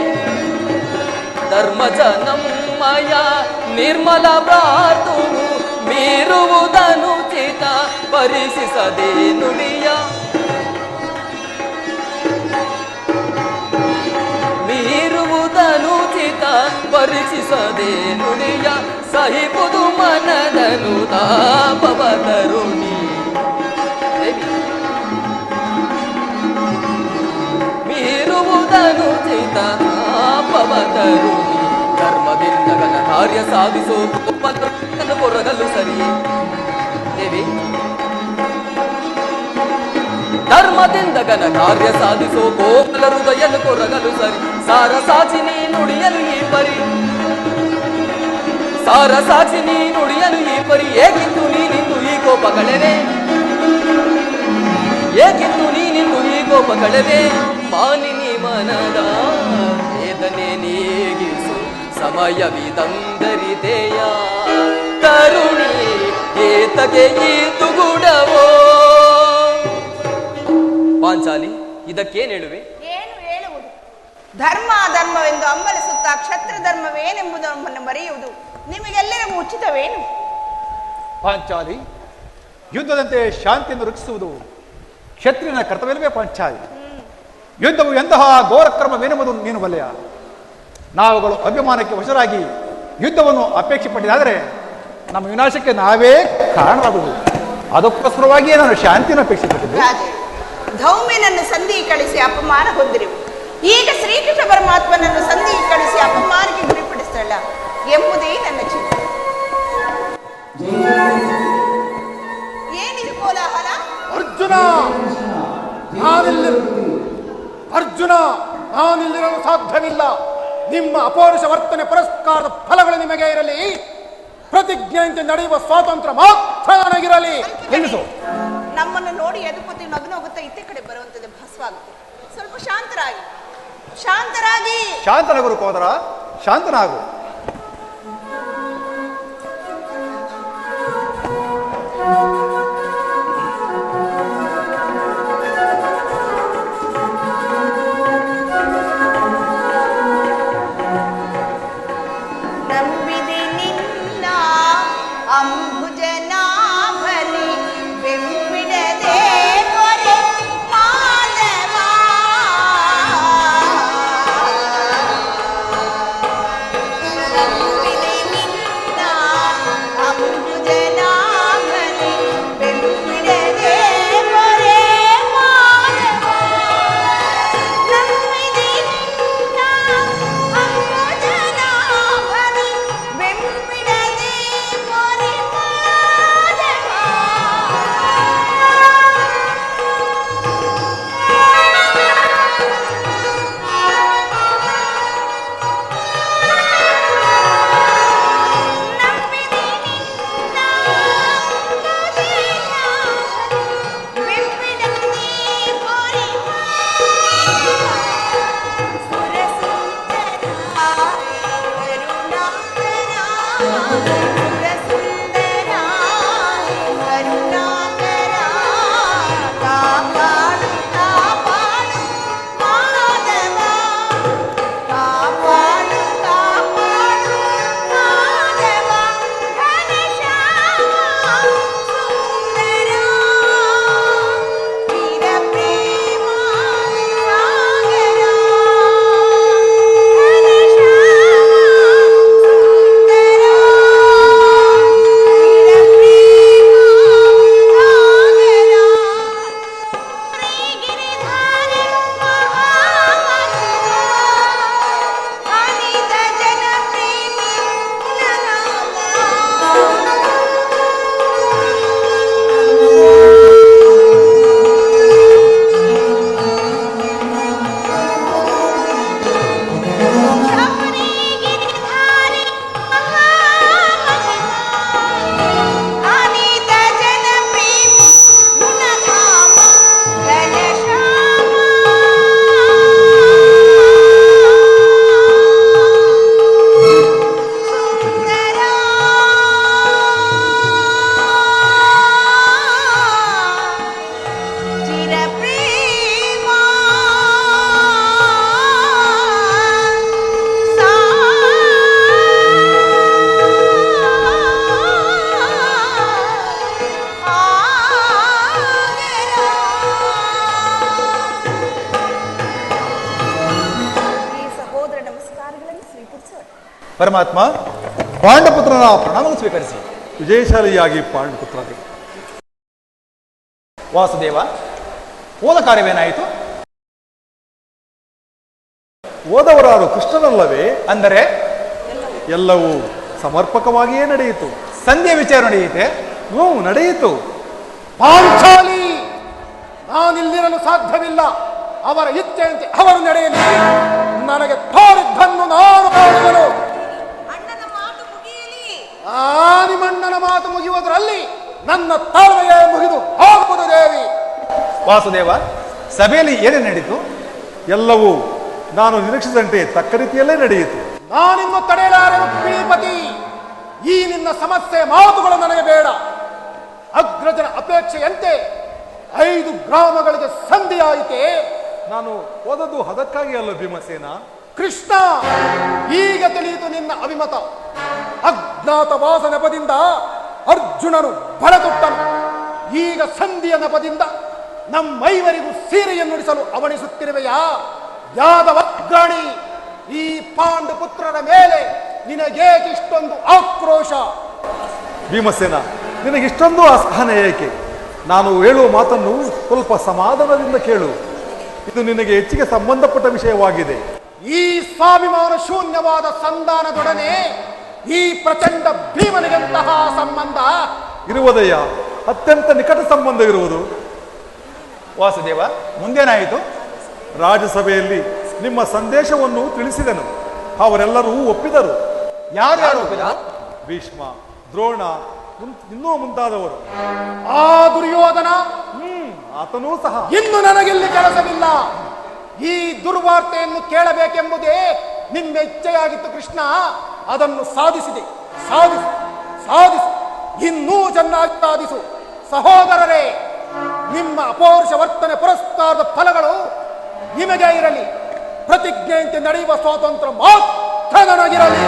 [SPEAKER 4] ಧರ್ಮಜ ನಮ್ಮಯ ನಿರ್ಮಲ ಪ್ರಾತು ಮೀರುವುದನುಚಿತ ಪರಿಸಿಸದೆ ನುಡಿಯ ಮೀರುವುದನುಚಿತ ಪರಿಸಿಸದೆ ನುಡಿಯ ಸಹಿಪುದು ಮನದನು ತಾಪವ ತರುಣಿ ಮೀರುವುದನುಚಿತ ತಾಪವ ತರುಣಿ ಧರ್ಮದಿಂದ ಘನ ಕಾರ್ಯ ಸಾಧಿಸೋ ಕೋಪವನ್ನು ಕೊರಗಲು ಸರಿ ದೇವಿ ಧರ್ಮದಿಂದ ಘನ ಕಾರ್ಯ ಸಾಧಿಸೋ ಕೋಪಲ ಹೃದಯನು ಕೊರಗಲು ಸರಿ ಸಾರ ಸಾಚಿ ನೀ ನುಡಿಯಲು ಈ ಪರಿ ಸಾರ ಸಾಕ್ಷಿ ನೀ ನುಡಿಯಲು ಈ ಪರಿ ಏಕಿತ್ತು ನೀನಿಂದು ಈ ಕೋಪಗಳೇ ಏಕಿತ್ತು ನೀನಿಂದು ಈ ಕೋಪಗಳೇ ಮಾನಿನಿ ಮನದ ವೇದನೆ ನೀಗಿಸು ಸಮಯವಿದಂದರಿದೆಯ ತರುಣಿ ಏತಗೆ ಈದುಗುಡವೋ ಪಾಂಚಾಲಿ ಇದಕ್ಕೇನು ಹೇಳುವೆ?
[SPEAKER 3] ಏನು ಹೇಳುವುದು? ಧರ್ಮ ಅಧರ್ಮವೆಂದು ಹಂಬಲಿಸುತ್ತಾ ಕ್ಷತ್ರ ಧರ್ಮವೇನೆಂಬುದನ್ನು ಮರೆಯುವುದು ನಿಮಗೆಲ್ಲರಿಗೂ ಉಚಿತವೇನು?
[SPEAKER 6] ಪಾಂಚಾಲಿ ಯುದ್ಧದಂತೆ ಶಾಂತಿಯನ್ನು ರಕ್ಷಿಸುವುದು ಕ್ಷತ್ರಿಯನ ಕರ್ತವ್ಯವೇ ಪಾಂಚಾಲಿ. ಯುದ್ಧವು ಎಂತಹ ಘೋರಕ್ರಮವೇನೆಂಬುದು ನೀನು ಬಲ್ಲೆಯ. ನಾವುಗಳು ಅಭಿಮಾನಕ್ಕೆ ವಶರಾಗಿ ಯುದ್ಧವನ್ನು ಅಪೇಕ್ಷೆ ಪಟ್ಟಿದ್ದಾದರೆ ನಮ್ಮ ವಿನಾಶಕ್ಕೆ ನಾವೇ ಕಾರಣವಾಗುವುದು. ಅದಕ್ಕೋಸ್ಕರವಾಗಿಯೇ ನಾನು ಶಾಂತಿಯನ್ನು ಅಪೇಕ್ಷೆ ಪಟ್ಟಿದ್ದೆ.
[SPEAKER 3] ರಾಜೇ, ಧೌಮ್ಯನನ್ನು ಸಂಧಿ ಕಳಿಸಿ ಅಪಮಾನ ಹೊಂದಿರುವು. ಈಗ ಶ್ರೀಕೃಷ್ಣ ಪರಮಾತ್ಮನನ್ನು ಸಂಧಿ ಕಳಿಸಿ ಅಪಮಾನಕ್ಕೆ ಗುರಿಪಡಿಸಲ್ಲ ಎಂಬುದೇ ನನ್ನ ಚಿಂತೆ. ಏನಿದು ಕೋಲಾಹಲ?
[SPEAKER 5] ಅರ್ಜುನ ಅರ್ಜುನ ನಾನಿಲ್ಲಿರಲು ಸಾಧ್ಯವಿಲ್ಲ. ನಿಮ್ಮ ಅಪೌರುಷ ವರ್ತನೆ ಪುರಸ್ಕಾರದ ಫಲಗಳು ನಿಮಗೆ ಇರಲಿ. ಪ್ರತಿಜ್ಞೆಯಂತೆ ನಡೆಯುವ ಸ್ವಾತಂತ್ರ್ಯ ಮಾತ್ರ ನನಗಿರಲಿ. ನಿಲ್ಲಿಸು.
[SPEAKER 3] ನಮ್ಮನ್ನು ನೋಡಿ ಯದುಪತಿ ನಗುನಗುತ್ತಾ ಇತ್ತೆ ಕಡೆ ಬರುವಂತದ್ದು ಭಾಸವಾಗುತ್ತೆ. ಸ್ವಲ್ಪ ಶಾಂತರಾಗಿ ಶಾಂತರಾಗಿ.
[SPEAKER 6] ಶಾಂತನಗರು ಕೋದರ, ಶಾಂತನಾಗು.
[SPEAKER 3] ನಂಬಿದೆ ನಿನ್ನ ಅಂಬುಜನಾಭಲಿ ಬೆಂಬಿಡದೆ ಮೊರೆ ಮಾಧವ. ನಂಬಿದೆ ನಿನ್ನ ಅಂಬುಜನಾಭಲಿ ಬೆಂಬಿಡದೆ ಮೊರೆ ಮಾಧವ. ನಂಬಿದೆ ನಿನ್ನ ಅಂಬುಜನಾಭಲಿ ಬೆಂಬಿಡದೆ ಮೊರೆ ಮಾಧವ. ನಂಬಿದೆ ನಿನ್ನ ಅಂಬುಜನಾಭಲಿ ಬೆಂಬಿಡದೆ ಮೊರೆ
[SPEAKER 6] ಪರಮಾತ್ಮ, ಪಾಂಡಪುತ್ರನ ಪ್ರಣಾಮವನ್ನು ಸ್ವೀಕರಿಸಿ.
[SPEAKER 1] ವಿಜಯಶಾಲಿಯಾಗಿ ಪಾಂಡುಪುತ್ರನೇ.
[SPEAKER 6] ವಾಸುದೇವ, ಹೋದ ಕಾರ್ಯವೇನಾಯಿತು?
[SPEAKER 1] ಓದವರಾರು ಕೃಷ್ಣನಲ್ಲವೇ?
[SPEAKER 6] ಅಂದರೆ
[SPEAKER 1] ಎಲ್ಲವೂ ಸಮರ್ಪಕವಾಗಿಯೇ ನಡೆಯಿತು.
[SPEAKER 6] ಸಂಧ್ಯೆ ವಿಚಾರ ನಡೆಯಿತೆ?
[SPEAKER 1] ಹ್ಞೂ, ನಡೆಯಿತು.
[SPEAKER 5] ಪಾಂಚಾಲಿ, ನಾನಿಲ್ಲಿರಲು ಸಾಧ್ಯವಿಲ್ಲ. ಅವರ ಇಚ್ಛೆಯಂತೆ ಅವರು ನಡೆಯಲಿ. ನನಗೆ ತೋರಿದ್ದನ್ನು ನಾನು ಮಾಡುವೆನು.
[SPEAKER 3] ಅಣ್ಣನ ಮಾತು ಮುಗಿಯಲಿ.
[SPEAKER 5] ನಿಮ್ಮಣ್ಣನ ಮಾತು ಮುಗಿಯುವುದರಲ್ಲಿ ನನ್ನ ತಾಳ್ಮೆಯೇ ಮುಗಿದು ಹೋಗುವುದು ದೇವಿ.
[SPEAKER 6] ವಾಸುದೇವ, ಸಭೆಯಲ್ಲಿ ಏನೇ ನಡೀತು?
[SPEAKER 1] ಎಲ್ಲವೂ ನಾನು ನಿರೀಕ್ಷಿಸಿದಂತೆ ತಕ್ಕ ರೀತಿಯಲ್ಲೇ ನಡೆಯಿತು.
[SPEAKER 5] ನಾನಿನ್ನು ತಡೆಯಲಾರೆನು ಶ್ರೀಪತಿ. ಈ ನಿನ್ನ ಸಮಸ್ಯೆ ಮಾತುಗಳು ನನಗೆ ಬೇಡ. ಅಗ್ರಜನ ಅಪೇಕ್ಷೆಯಂತೆ 5 ಗ್ರಾಮಗಳಿಗೆ ಸಂಧಿಯಾಯಿತೆ.
[SPEAKER 1] ನಾನು ಓದದ್ದು ಅದಕ್ಕಾಗಿ ಅಲ್ಲ ಭೀಮಸೇನ.
[SPEAKER 5] ಕೃಷ್ಣ, ಈಗ ತಿಳಿಯಿತು ನಿನ್ನ ಅಭಿಮತ. ಅಜ್ಞಾತವಾಸ ನೆಪದಿಂದ ಅರ್ಜುನನು ಬಲತೊಟ್ಟನು. ಈಗ ಸಂಧಿಯ ನೆಪದಿಂದ ನಮ್ಮೈವರಿಗೂ ಸೀರೆಯನ್ನುಡಿಸಲು ಅವಣಿಸುತ್ತಿರುವೆಯಾ? ಯಾದವಗ್ರಾಣಿ, ಈ ಪಾಂಡುಪುತ್ರರ ಮೇಲೆ ನಿನಗೇಕಿಷ್ಟೊಂದು ಆಕ್ರೋಶ?
[SPEAKER 1] ಭೀಮಸೇನ, ನಿನಗಿಷ್ಟೊಂದು ಅಸಹನೆ ಏಕೆ? ನಾನು ಹೇಳುವ ಮಾತನ್ನು ಸ್ವಲ್ಪ ಸಮಾಧಾನದಿಂದ ಕೇಳು. ಇದು ನಿನಗೆ ಹೆಚ್ಚಿಗೆ ಸಂಬಂಧಪಟ್ಟ ವಿಷಯವಾಗಿದೆ.
[SPEAKER 5] ಈ ಸ್ವಾಭಿಮಾನ ಶೂನ್ಯವಾದ ಸಂಧಾನದೊಡನೆ ಈ ಪ್ರಚಂಡ ಭೀಮನಿಗೆಂತಹ ಸಂಬಂಧ
[SPEAKER 1] ಇರುವುದಯ್ಯ. ಅತ್ಯಂತ ನಿಕಟ ಸಂಬಂಧವಿರುವುದು.
[SPEAKER 6] ವಾಸುದೇವ, ಮುಂದೇನಾಯಿತು?
[SPEAKER 1] ರಾಜಸಭೆಯಲ್ಲಿ ನಿಮ್ಮ ಸಂದೇಶವನ್ನು ತಿಳಿಸಿದನು. ಅವರೆಲ್ಲರೂ ಒಪ್ಪಿದರು.
[SPEAKER 6] ಯಾರ್ಯಾರು ಒಪ್ಪಿದ?
[SPEAKER 1] ಭೀಷ್ಮ, ದ್ರೋಣ, ಇನ್ನೂ ಮುಂತಾದವರು.
[SPEAKER 5] ಆ ದುರ್ಯೋಧನ
[SPEAKER 1] ಆತನೂ ಸಹ.
[SPEAKER 5] ಇನ್ನು ನನಗಿಲ್ಲಿ ಕೆಲಸವಿಲ್ಲ. ಈ ದುರ್ವಾರ್ತೆಯನ್ನು ಕೇಳಬೇಕೆಂಬುದೇ ನಿಮ್ಮ ಇಚ್ಛೆಯಾಗಿತ್ತು ಕೃಷ್ಣ. ಅದನ್ನು ಸಾಧಿಸಿದೆ. ಸಾಧಿಸು ಸಾಧಿಸು ಇನ್ನೂ ಚೆನ್ನಾಗಿ ಸಾಧಿಸು. ಸಹೋದರರೇ, ನಿಮ್ಮ ಅಪೌರುಷ ವರ್ತನೆ ಪುರಸ್ಕಾರದ ಫಲಗಳು ನಿಮಗೆ ಇರಲಿ. ಪ್ರತಿಜ್ಞೆಯಂತೆ ನಡೆಯುವ ಸ್ವಾತಂತ್ರ್ಯ ಮಾತ್ರ ನನಗಿರಲಿ.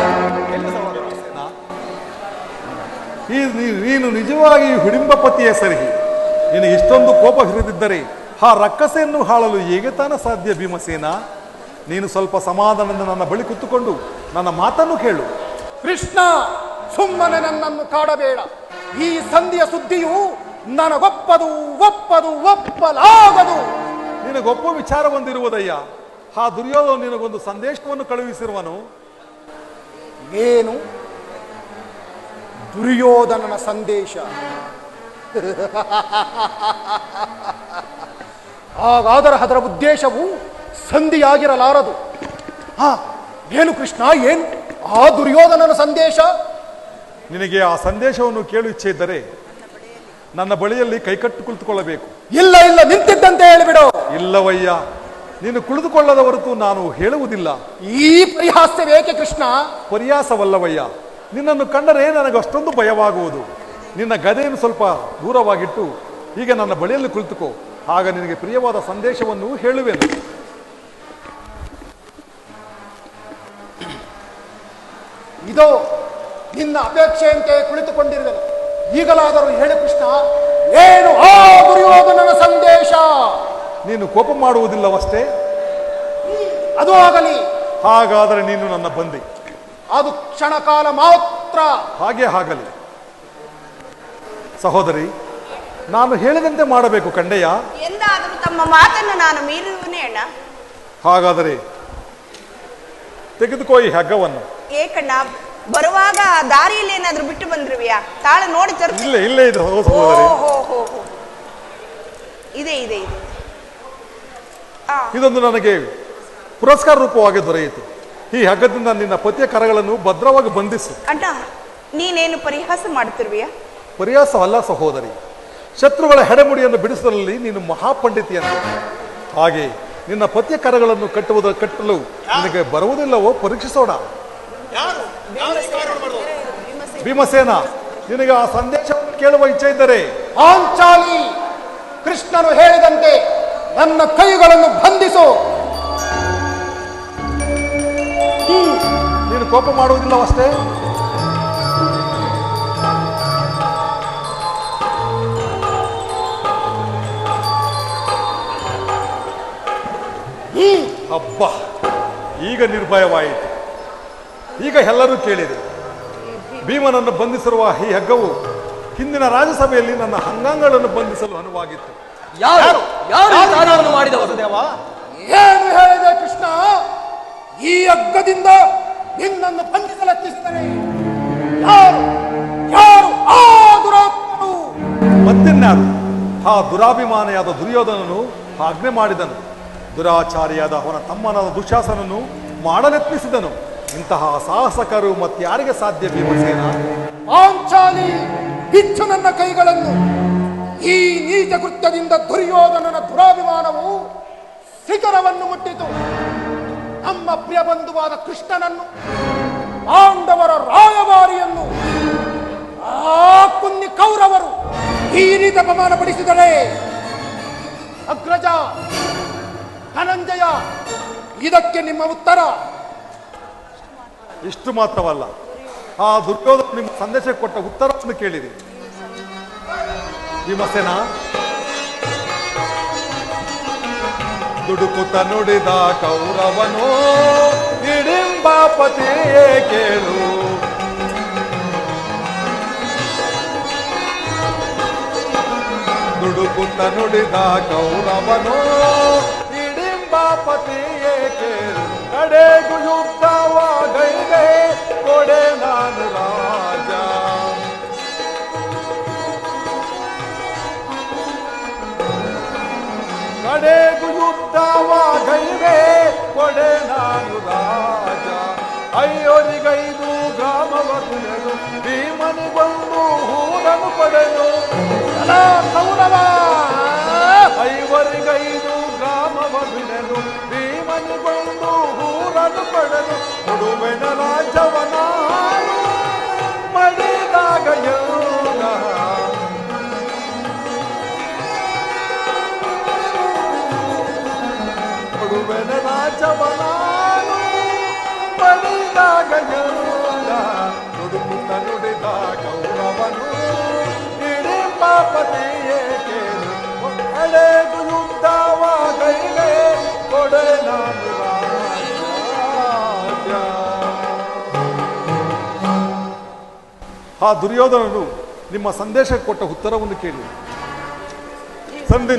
[SPEAKER 1] ನೀನು ನಿಜವಾಗಿ ಹಿಡಿಂಬಪತಿಯೇ ಸರಿ. ನಿನಗೆ ಇಷ್ಟೊಂದು ಕೋಪ ಹಿರಿದಿದ್ದರೆ ಆ ರಕ್ಕಸೆಯನ್ನು ಹಾಳಲು ಹೇಗೆ ತಾನ ಸಾಧ್ಯ ಭೀಮಸೇನ? ನೀನು ಸ್ವಲ್ಪ ಸಮಾಧಾನದಿಂದ ನನ್ನ ಬಳಿ ಕೂತುಕೊಂಡು ನನ್ನ ಮಾತನ್ನು ಕೇಳು.
[SPEAKER 5] ಕೃಷ್ಣ, ಸುಮ್ಮನೆ ನನ್ನನ್ನು ಕಾಡಬೇಡ. ಈ ಸಂಧಿಯ ಸುದ್ದಿಯು ನನಗೊಪ್ಪದು ಒಪ್ಪಲಾಗದು.
[SPEAKER 1] ನಿನಗೊಬ್ಬ ವಿಚಾರ ಹೊಂದಿರುವುದಯ್ಯ. ಆ ದುರ್ಯೋಧನ ನಿನಗೊಂದು ಸಂದೇಶವನ್ನು ಕಳುಹಿಸಿರುವನು.
[SPEAKER 5] ಏನು? ದುರ್ಯೋಧನನ ಸಂದೇಶ? ಹಾಗಾದರೆ ಅದರ ಉದ್ದೇಶವು ಸಂಧಿಯಾಗಿರಲಾರದು. ಏನು ಕೃಷ್ಣ, ಏನು ಆ ದುರ್ಯೋಧನನ ಸಂದೇಶ?
[SPEAKER 1] ನಿನಗೆ ಆ ಸಂದೇಶವನ್ನು ಕೇಳು ಇಚ್ಛೆ ಇದ್ದರೆ ನನ್ನ ಬಳಿಯಲ್ಲಿ ಕೈಕಟ್ಟು ಕುಳಿತುಕೊಳ್ಳಬೇಕು.
[SPEAKER 5] ಇಲ್ಲ ಇಲ್ಲ, ನಿಂತಿದ್ದಂತೆ ಹೇಳಿಬಿಡು.
[SPEAKER 1] ಇಲ್ಲವಯ್ಯ, ನೀನು ಕುಳಿತುಕೊಳ್ಳದ ಹೊರತು ನಾನು ಹೇಳುವುದಿಲ್ಲ.
[SPEAKER 5] ಈ ಪರಿಹಾಸ್ಯವೇಕೆ ಕೃಷ್ಣ?
[SPEAKER 1] ಪರ್ಯಾಸವಲ್ಲವಯ್ಯ, ನಿನ್ನನ್ನು ಕಂಡರೆ ನನಗೆ ಅಷ್ಟೊಂದು ಭಯವಾಗುವುದು. ನಿನ್ನ ಗದೆಯನ್ನು ಸ್ವಲ್ಪ ದೂರವಾಗಿಟ್ಟು ಹೀಗೆ ನನ್ನ ಬಳಿಯಲ್ಲಿ ಕುಳಿತುಕೋ. ಆಗ ನಿನಗೆ ಪ್ರಿಯವಾದ ಸಂದೇಶವನ್ನು ಹೇಳುವೆನು.
[SPEAKER 5] ಇದೋ ನಿನ್ನ ಅಪೇಕ್ಷೆಯಂತೆ ಕುಳಿತುಕೊಂಡಿರುವೆನು. ಈಗಲಾದರೂ ಹೇಳು ಕೃಷ್ಣ, ಏನು ಆ ದುರ್ಯೋಧನನ ಸಂದೇಶ?
[SPEAKER 1] ನೀನು ಕೋಪ ಮಾಡುವುದಿಲ್ಲವಷ್ಟೇ?
[SPEAKER 5] ಅದು ಆಗಲಿ.
[SPEAKER 1] ಹಾಗಾದರೆ ನೀನು ನನ್ನ ಬಂದಿ.
[SPEAKER 5] ಅದು ಕ್ಷಣಕಾಲ ಮಾತ್ರ.
[SPEAKER 1] ಹಾಗೆ ಆಗಲಿ. ಸಹೋದರಿ, ನಾನು ಹೇಳಿದಂತೆ ಮಾಡಬೇಕು ಕಂಡೆಯ.
[SPEAKER 3] ಎಂದಾದರೂ ತಮ್ಮ ಮಾತನ್ನು ನಾನು ಮೀರುವನೇ ಅಣ್ಣ.
[SPEAKER 1] ಹಾಗಾದರೆ ತೆಗೆದುಕೋ ಈ ಹಗ್ಗವನ್ನು.
[SPEAKER 3] ಏಕಣ್ಣ, ಬರುವಾಗ ದಾರಿಯಲ್ಲಿ ಏನಾದ್ರೂ ಬಿಟ್ಟು ಬಂದ್ರಿವ್ಯಾ? ತಾಳ ನೋಡಿ ತರ್ತೀನಿ.
[SPEAKER 1] ಇಲ್ಲೇ ಇದೆ ಸಹೋದರಿ.
[SPEAKER 3] ಇದೆ ಇದೆ ಇದೆ.
[SPEAKER 1] ಇದೊಂದು ನನಗೆ ಪುರಸ್ಕಾರ ರೂಪವಾಗಿ ದೊರೆಯಿತು. ಈ ಹಗ್ಗದಿಂದ ನಿನ್ನ ಪತಿಯ ಕರಗಳನ್ನು ಭದ್ರವಾಗಿ ಬಂಧಿಸು.
[SPEAKER 3] ಅಣ್ಣ, ನೀನೇನು ಪರಿಹಾಸ ಮಾಡುತ್ತಿರುವಿಯಾ?
[SPEAKER 1] ಪರಿಹಾಸವಲ್ಲ ಸಹೋದರಿ, ಶತ್ರುಗಳ ಹೆಡೆಮುಡಿಯನ್ನು ಬಿಡಿಸುವಲ್ಲಿ ನೀನು ಮಹಾಪಂಡಿತಿಯನ್ನು. ಹಾಗೆ ನಿನ್ನ ಪತಿಯ ಕರಗಳನ್ನು ಕಟ್ಟಲು ನಿನಗೆ ಬರುವುದಿಲ್ಲವೋ ಪರೀಕ್ಷಿಸೋಣ. ಭೀಮಸೇನ, ನಿನಗೆ ಆ ಸಂದೇಶವನ್ನು ಕೇಳುವ ಇಚ್ಛೆ ಇದ್ದರೆ
[SPEAKER 5] ಪಾಂಚಾಲಿ, ಕೃಷ್ಣನು ಹೇಳಿದಂತೆ ನನ್ನ ಕೈಗಳನ್ನು ಬಂಧಿಸು.
[SPEAKER 1] ನೀನು ಕೋಪ ಮಾಡುವುದಿಲ್ಲವಷ್ಟೇ? ಹಬ್ಬ, ಈಗ ನಿರ್ಭಯವಾಯಿತು. ಈಗ ಎಲ್ಲರೂ ಕೇಳಿದೆ. ಭೀಮನನ್ನು ಬಂಧಿಸಿರುವ ಈ ಹಗ್ಗವು ಹಿಂದಿನ ರಾಜ್ಯಸಭೆಯಲ್ಲಿ ನನ್ನ ಅಂಗಾಂಗಗಳನ್ನು ಬಂಧಿಸಲು ಅನುವಾಗಿತ್ತು.
[SPEAKER 4] ಯಾರು ಯಾರು ಈ ಕಾರ್ಯವನ್ನು ಮಾಡಿದವರು?
[SPEAKER 6] ದೇವ,
[SPEAKER 5] ಏನು ಹೇಳಿದೆ ಕೃಷ್ಣ? ಈ ಹಗ್ಗದಿಂದ ನಿನ್ನನ್ನು ಬಂಧಿಸಲೆತ್ತಿಸಿದರೆ ಯಾರು? ಯಾರು ಆ ದುರಾತ್ಮನು?
[SPEAKER 1] ಮತ್ತಿನ್ಯಾರು? ಆ ದುರಾಭಿಮಾನಿಯಾದ ದುರ್ಯೋಧನನು ಆಜ್ಞೆ ಮಾಡಿದನು. ದುರಾಚಾರಿಯಾದ ಅವನ ತಮ್ಮನಾದ ದುಶ್ಯಾಸನನ್ನು ಮಾಡಲೆತ್ನಿಸಿದನು. ಇಂತಹ ಸಾಹಸಕರು ಮತ್ತಾರಿಗೆ ಸಾಧ್ಯ ಭೀಮಸೇನ?
[SPEAKER 5] ಪಾಂಚಾಲಿ, ಬಿಚ್ಚು ನನ್ನ ಕೈಗಳನ್ನು. ಈ ನೀಚ ಕೃತ್ಯದಿಂದ ದುರ್ಯೋಧನನ ದುರಾಭಿಮಾನವು ಶಿಖರವನ್ನು ಮುಟ್ಟಿತು. ನಮ್ಮ ಪ್ರಿಯ ಬಂಧುವಾದ ಕೃಷ್ಣನನ್ನು, ಪಾಂಡವರ ರಾಯಭಾರಿಯನ್ನು ಆ ಕುನ್ನಿ ಕೌರವರು ಈ ರೀತಿ ಅಪಮಾನ ಪಡಿಸಿದರೆ ಅಗ್ರಜ, ಧನಂಜಯ, ಇದಕ್ಕೆ ನಿಮ್ಮ ಉತ್ತರ?
[SPEAKER 1] ಇಷ್ಟು ಮಾತ್ರವಲ್ಲ, ಆ ದುರ್ಯೋಧನ ನಿಮ್ಮ ಸಂದೇಶಕ್ಕೆ ಕೊಟ್ಟ ಉತ್ತರವನ್ನು ಕೇಳಿದೆ. ಭೀಮಸೇನ, ದುಡುಕುತ್ತ ನುಡಿದ ಕೌರವನು ಹಿಡಿಂಬಾಪತಿಯೇ ಕೇಳು. ದುಡುಕುತ್ತ ನುಡಿದ ಕೌರವನು ಹಿಡಿಂಬಾಪತಿಯೇ ಕೇಳು. ಕಡೆಗೂ ಯುದ್ಧವಾಗೈದೆ ಕೊಡೆ ನಾನು ರಾಜ. ಮಣಿಗೊಂಡು ಊರನ್ನು ಪಡೆದು ಕೊಡುವೆನ ರಾಜವನಾನು ಮಡಿದಾಗ ಯೋಗ ಕೊಡುವೆನ ರಾಜವನಾನು ಮಡಿದಾಗ ಯೋಗ ನುಡುಕುತ್ತ ನುಡಿದ ಗೌರವನು ಇಡೀ ಪಾಪತೆಯೇ ಕೇಳು ಹಳೆದು ಯುದ್ಧವ ಕೈಗೆ ಕೊಡೆ ನಾನು ರಾಜ್ಯ. ಆ ದುರ್ಯೋಧನನು ನಿಮ್ಮ ಸಂದೇಶಕ್ಕೆ ಕೊಟ್ಟ ಉತ್ತರವನ್ನು ಕೇಳಿ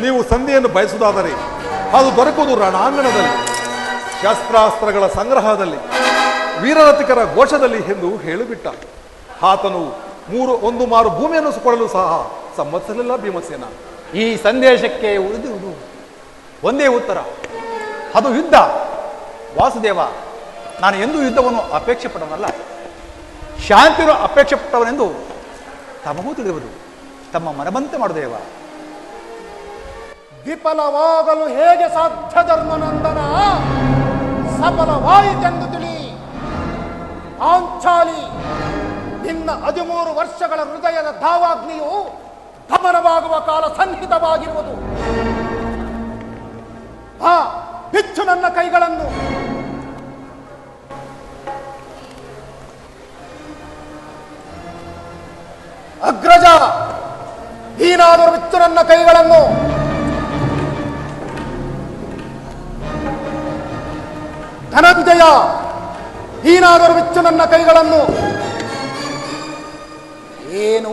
[SPEAKER 1] ನೀವು ಸಂಧಿಯನ್ನು ಬಯಸುವುದಾದರೆ ಅದು ದೊರಕುವುದು ರಣಾಂಗಣದಲ್ಲಿ, ಶಸ್ತ್ರಾಸ್ತ್ರಗಳ ಸಂಗ್ರಹದಲ್ಲಿ, ವೀರರತಿಕರ ಘೋಷದಲ್ಲಿ ಎಂದು ಹೇಳಿಬಿಟ್ಟ. ಆತನು ಒಂದು ಮಾರು ಭೂಮಿಯನ್ನು ಕೊಡಲು ಸಹ ಸಮ್ಮತಿಸಲಿಲ್ಲ ಭೀಮಸೇನ.
[SPEAKER 6] ಈ ಸಂದೇಶಕ್ಕೆ ಉಳಿದುವುದು ಒಂದೇ ಉತ್ತರ, ಅದು ಯುದ್ಧ. ವಾಸುದೇವ, ನಾನು ಎಂದೂ ಯುದ್ಧವನ್ನು ಅಪೇಕ್ಷೆ ಪಟ್ಟವನಲ್ಲ, ಶಾಂತಿಯನ್ನು ಅಪೇಕ್ಷೆ ಪಟ್ಟವನೆಂದು ತಮಗೂ ತಿಳಿಯುವುದು. ತಮ್ಮ ಮನಬಂತೆ ಮಾಡುದೇವ.
[SPEAKER 5] ವಿಫಲವಾಗಲು ಹೇಗೆ ಸಾಧ್ಯ ಧರ್ಮನಂದನ? ಸಫಲವಾಯಿತೆಂದು ತಿಳಿ. ಪಾಂಚಾಲಿ, ನಿನ್ನ 13 ವರ್ಷಗಳ ಹೃದಯದ ಧಾವಾಗ್ನಿಯು ದಮನವಾಗುವ ಕಾಲ ಸನ್ನಿಹಿತವಾಗಿರುವುದು. ಬಿಚ್ಚು ನನ್ನ ಕೈಗಳನ್ನು. ಅಗ್ರಜ, ನೀನಾದರೂ ಬಿಚ್ಚು ನನ್ನ ಕೈಗಳನ್ನು. ಧನಂಜಯ, ನೀನಾದರೂ ಬಿಚ್ಚು ನನ್ನ ಕೈಗಳನ್ನು. ಏನು,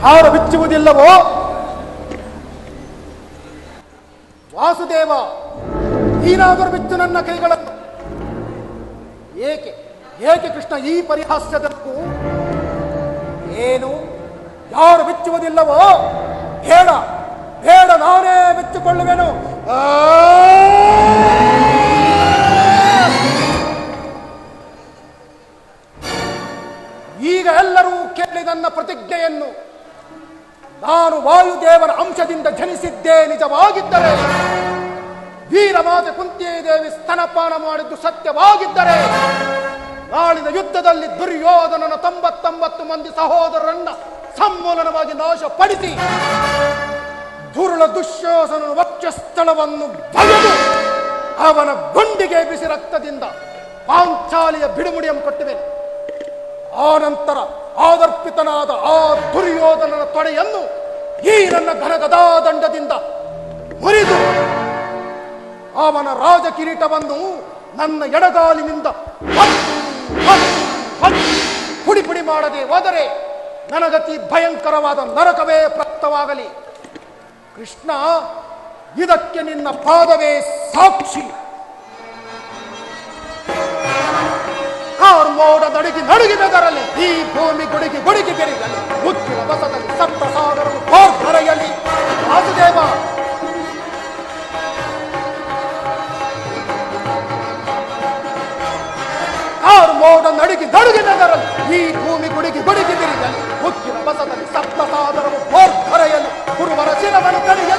[SPEAKER 5] ಯಾರು ಬಿಚ್ಚುವುದಿಲ್ಲವೋ? ವಾಸುದೇವ, ನೀನಾದರೂ ಬಿಚ್ಚು ನನ್ನ ಕೈಗಳನ್ನು. ಏಕೆ ಏಕೆ ಕೃಷ್ಣ ಈ ಪರಿಹಾಸ್ಯದಕ್ಕೂ? ಏನು, ಯಾರು ಬಿಚ್ಚುವುದಿಲ್ಲವೋ? ಬೇಡ ಬೇಡ, ನಾನೇ ಬಿಚ್ಚುಕೊಳ್ಳುವೆನು. ಈಗ ಎಲ್ಲರೂ ಕೇಳಿ ನನ್ನ ಪ್ರತಿಜ್ಞೆಯನ್ನು. ನಾನು ವಾಯುದೇವರ ಅಂಶದಿಂದ ಜನಿಸಿದ್ದೇ ನಿಜವಾಗಿದ್ದರೆ, ವೀರಮಾತೆ ಕುಂತಿದೇವಿ ಸ್ತನಪಾನ ಮಾಡಿದ್ದು ಸತ್ಯವಾಗಿದ್ದರೆ, ನಾಳಿನ ಯುದ್ಧದಲ್ಲಿ ದುರ್ಯೋಧನನ 99 ಮಂದಿ ಸಹೋದರರನ್ನ ಸಮೂಲನವಾಗಿ ನಾಶಪಡಿಸಿ ದುರುಳ ದುಶ್ಯಾಸನ ವಕ್ಷಸ್ಥಳವನ್ನು ಬಗೆದು ಅವನ ಗುಂಡಿಗೆ ಬಿಸಿ ರಕ್ತದಿಂದ ಪಾಂಚಾಲಿಯ ಬಿಡುಮುಡಿಯನ್ನು ಕೊಟ್ಟಿವೆ. ಆ ನಂತರ ಆದರ್ಪಿತನಾದ ಆ ದುರ್ಯೋಧನನ ತೊಡೆಯನ್ನು ಈ ನನ್ನ ಘನಗದಾದಂಡದಿಂದ ಮುರಿದು ಅವನ ರಾಜ ಕಿರೀಟವನ್ನು ನನ್ನ ಎಡಗಾಲಿನಿಂದ ಪುಡಿ ಪುಡಿ ಮಾಡದೆ ಹೋದರೆ ನನಗತಿ ಭಯಂಕರವಾದ ನರಕವೇ ಪ್ರಾಪ್ತವಾಗಲಿ. ಕೃಷ್ಣ, ಇದಕ್ಕೆ ನಿನ್ನ ಪಾದವೇ ಸಾಕ್ಷಿ. ಕಾರ್ಮೋಡ ನಡುಗಿ ನಡುಗಿ ಬೆದರಲಿ, ಈ ಭೂಮಿ ಗುಡುಗಿ ಗುಡುಗಿ ಬೆರಿಗಲಿ, ಮುಚ್ಚಿನ ಬಸದಲ್ಲಿ ಸಪ್ತ ಸಾಗರವು ಹೊರೆಯಲಿ. ವಾಸುದೇವ, ಕಾರ್ಮೋಡ ನಡುಗಿ ನಡುಗಿ ಬೆದರಲಿ, ಈ ಭೂಮಿ ಗುಡುಗಿ ಗುಡುಗಿ ಬೆರಿಗಲಿ, ಮುಚ್ಚಿನ ಬಸದಲ್ಲಿ ಸಪ್ತ ಸಾಗರವು ಹೊರೆಯಲಿ. ಗುರುವರ ಶಿರವನ್ನು ಕಡೆಯ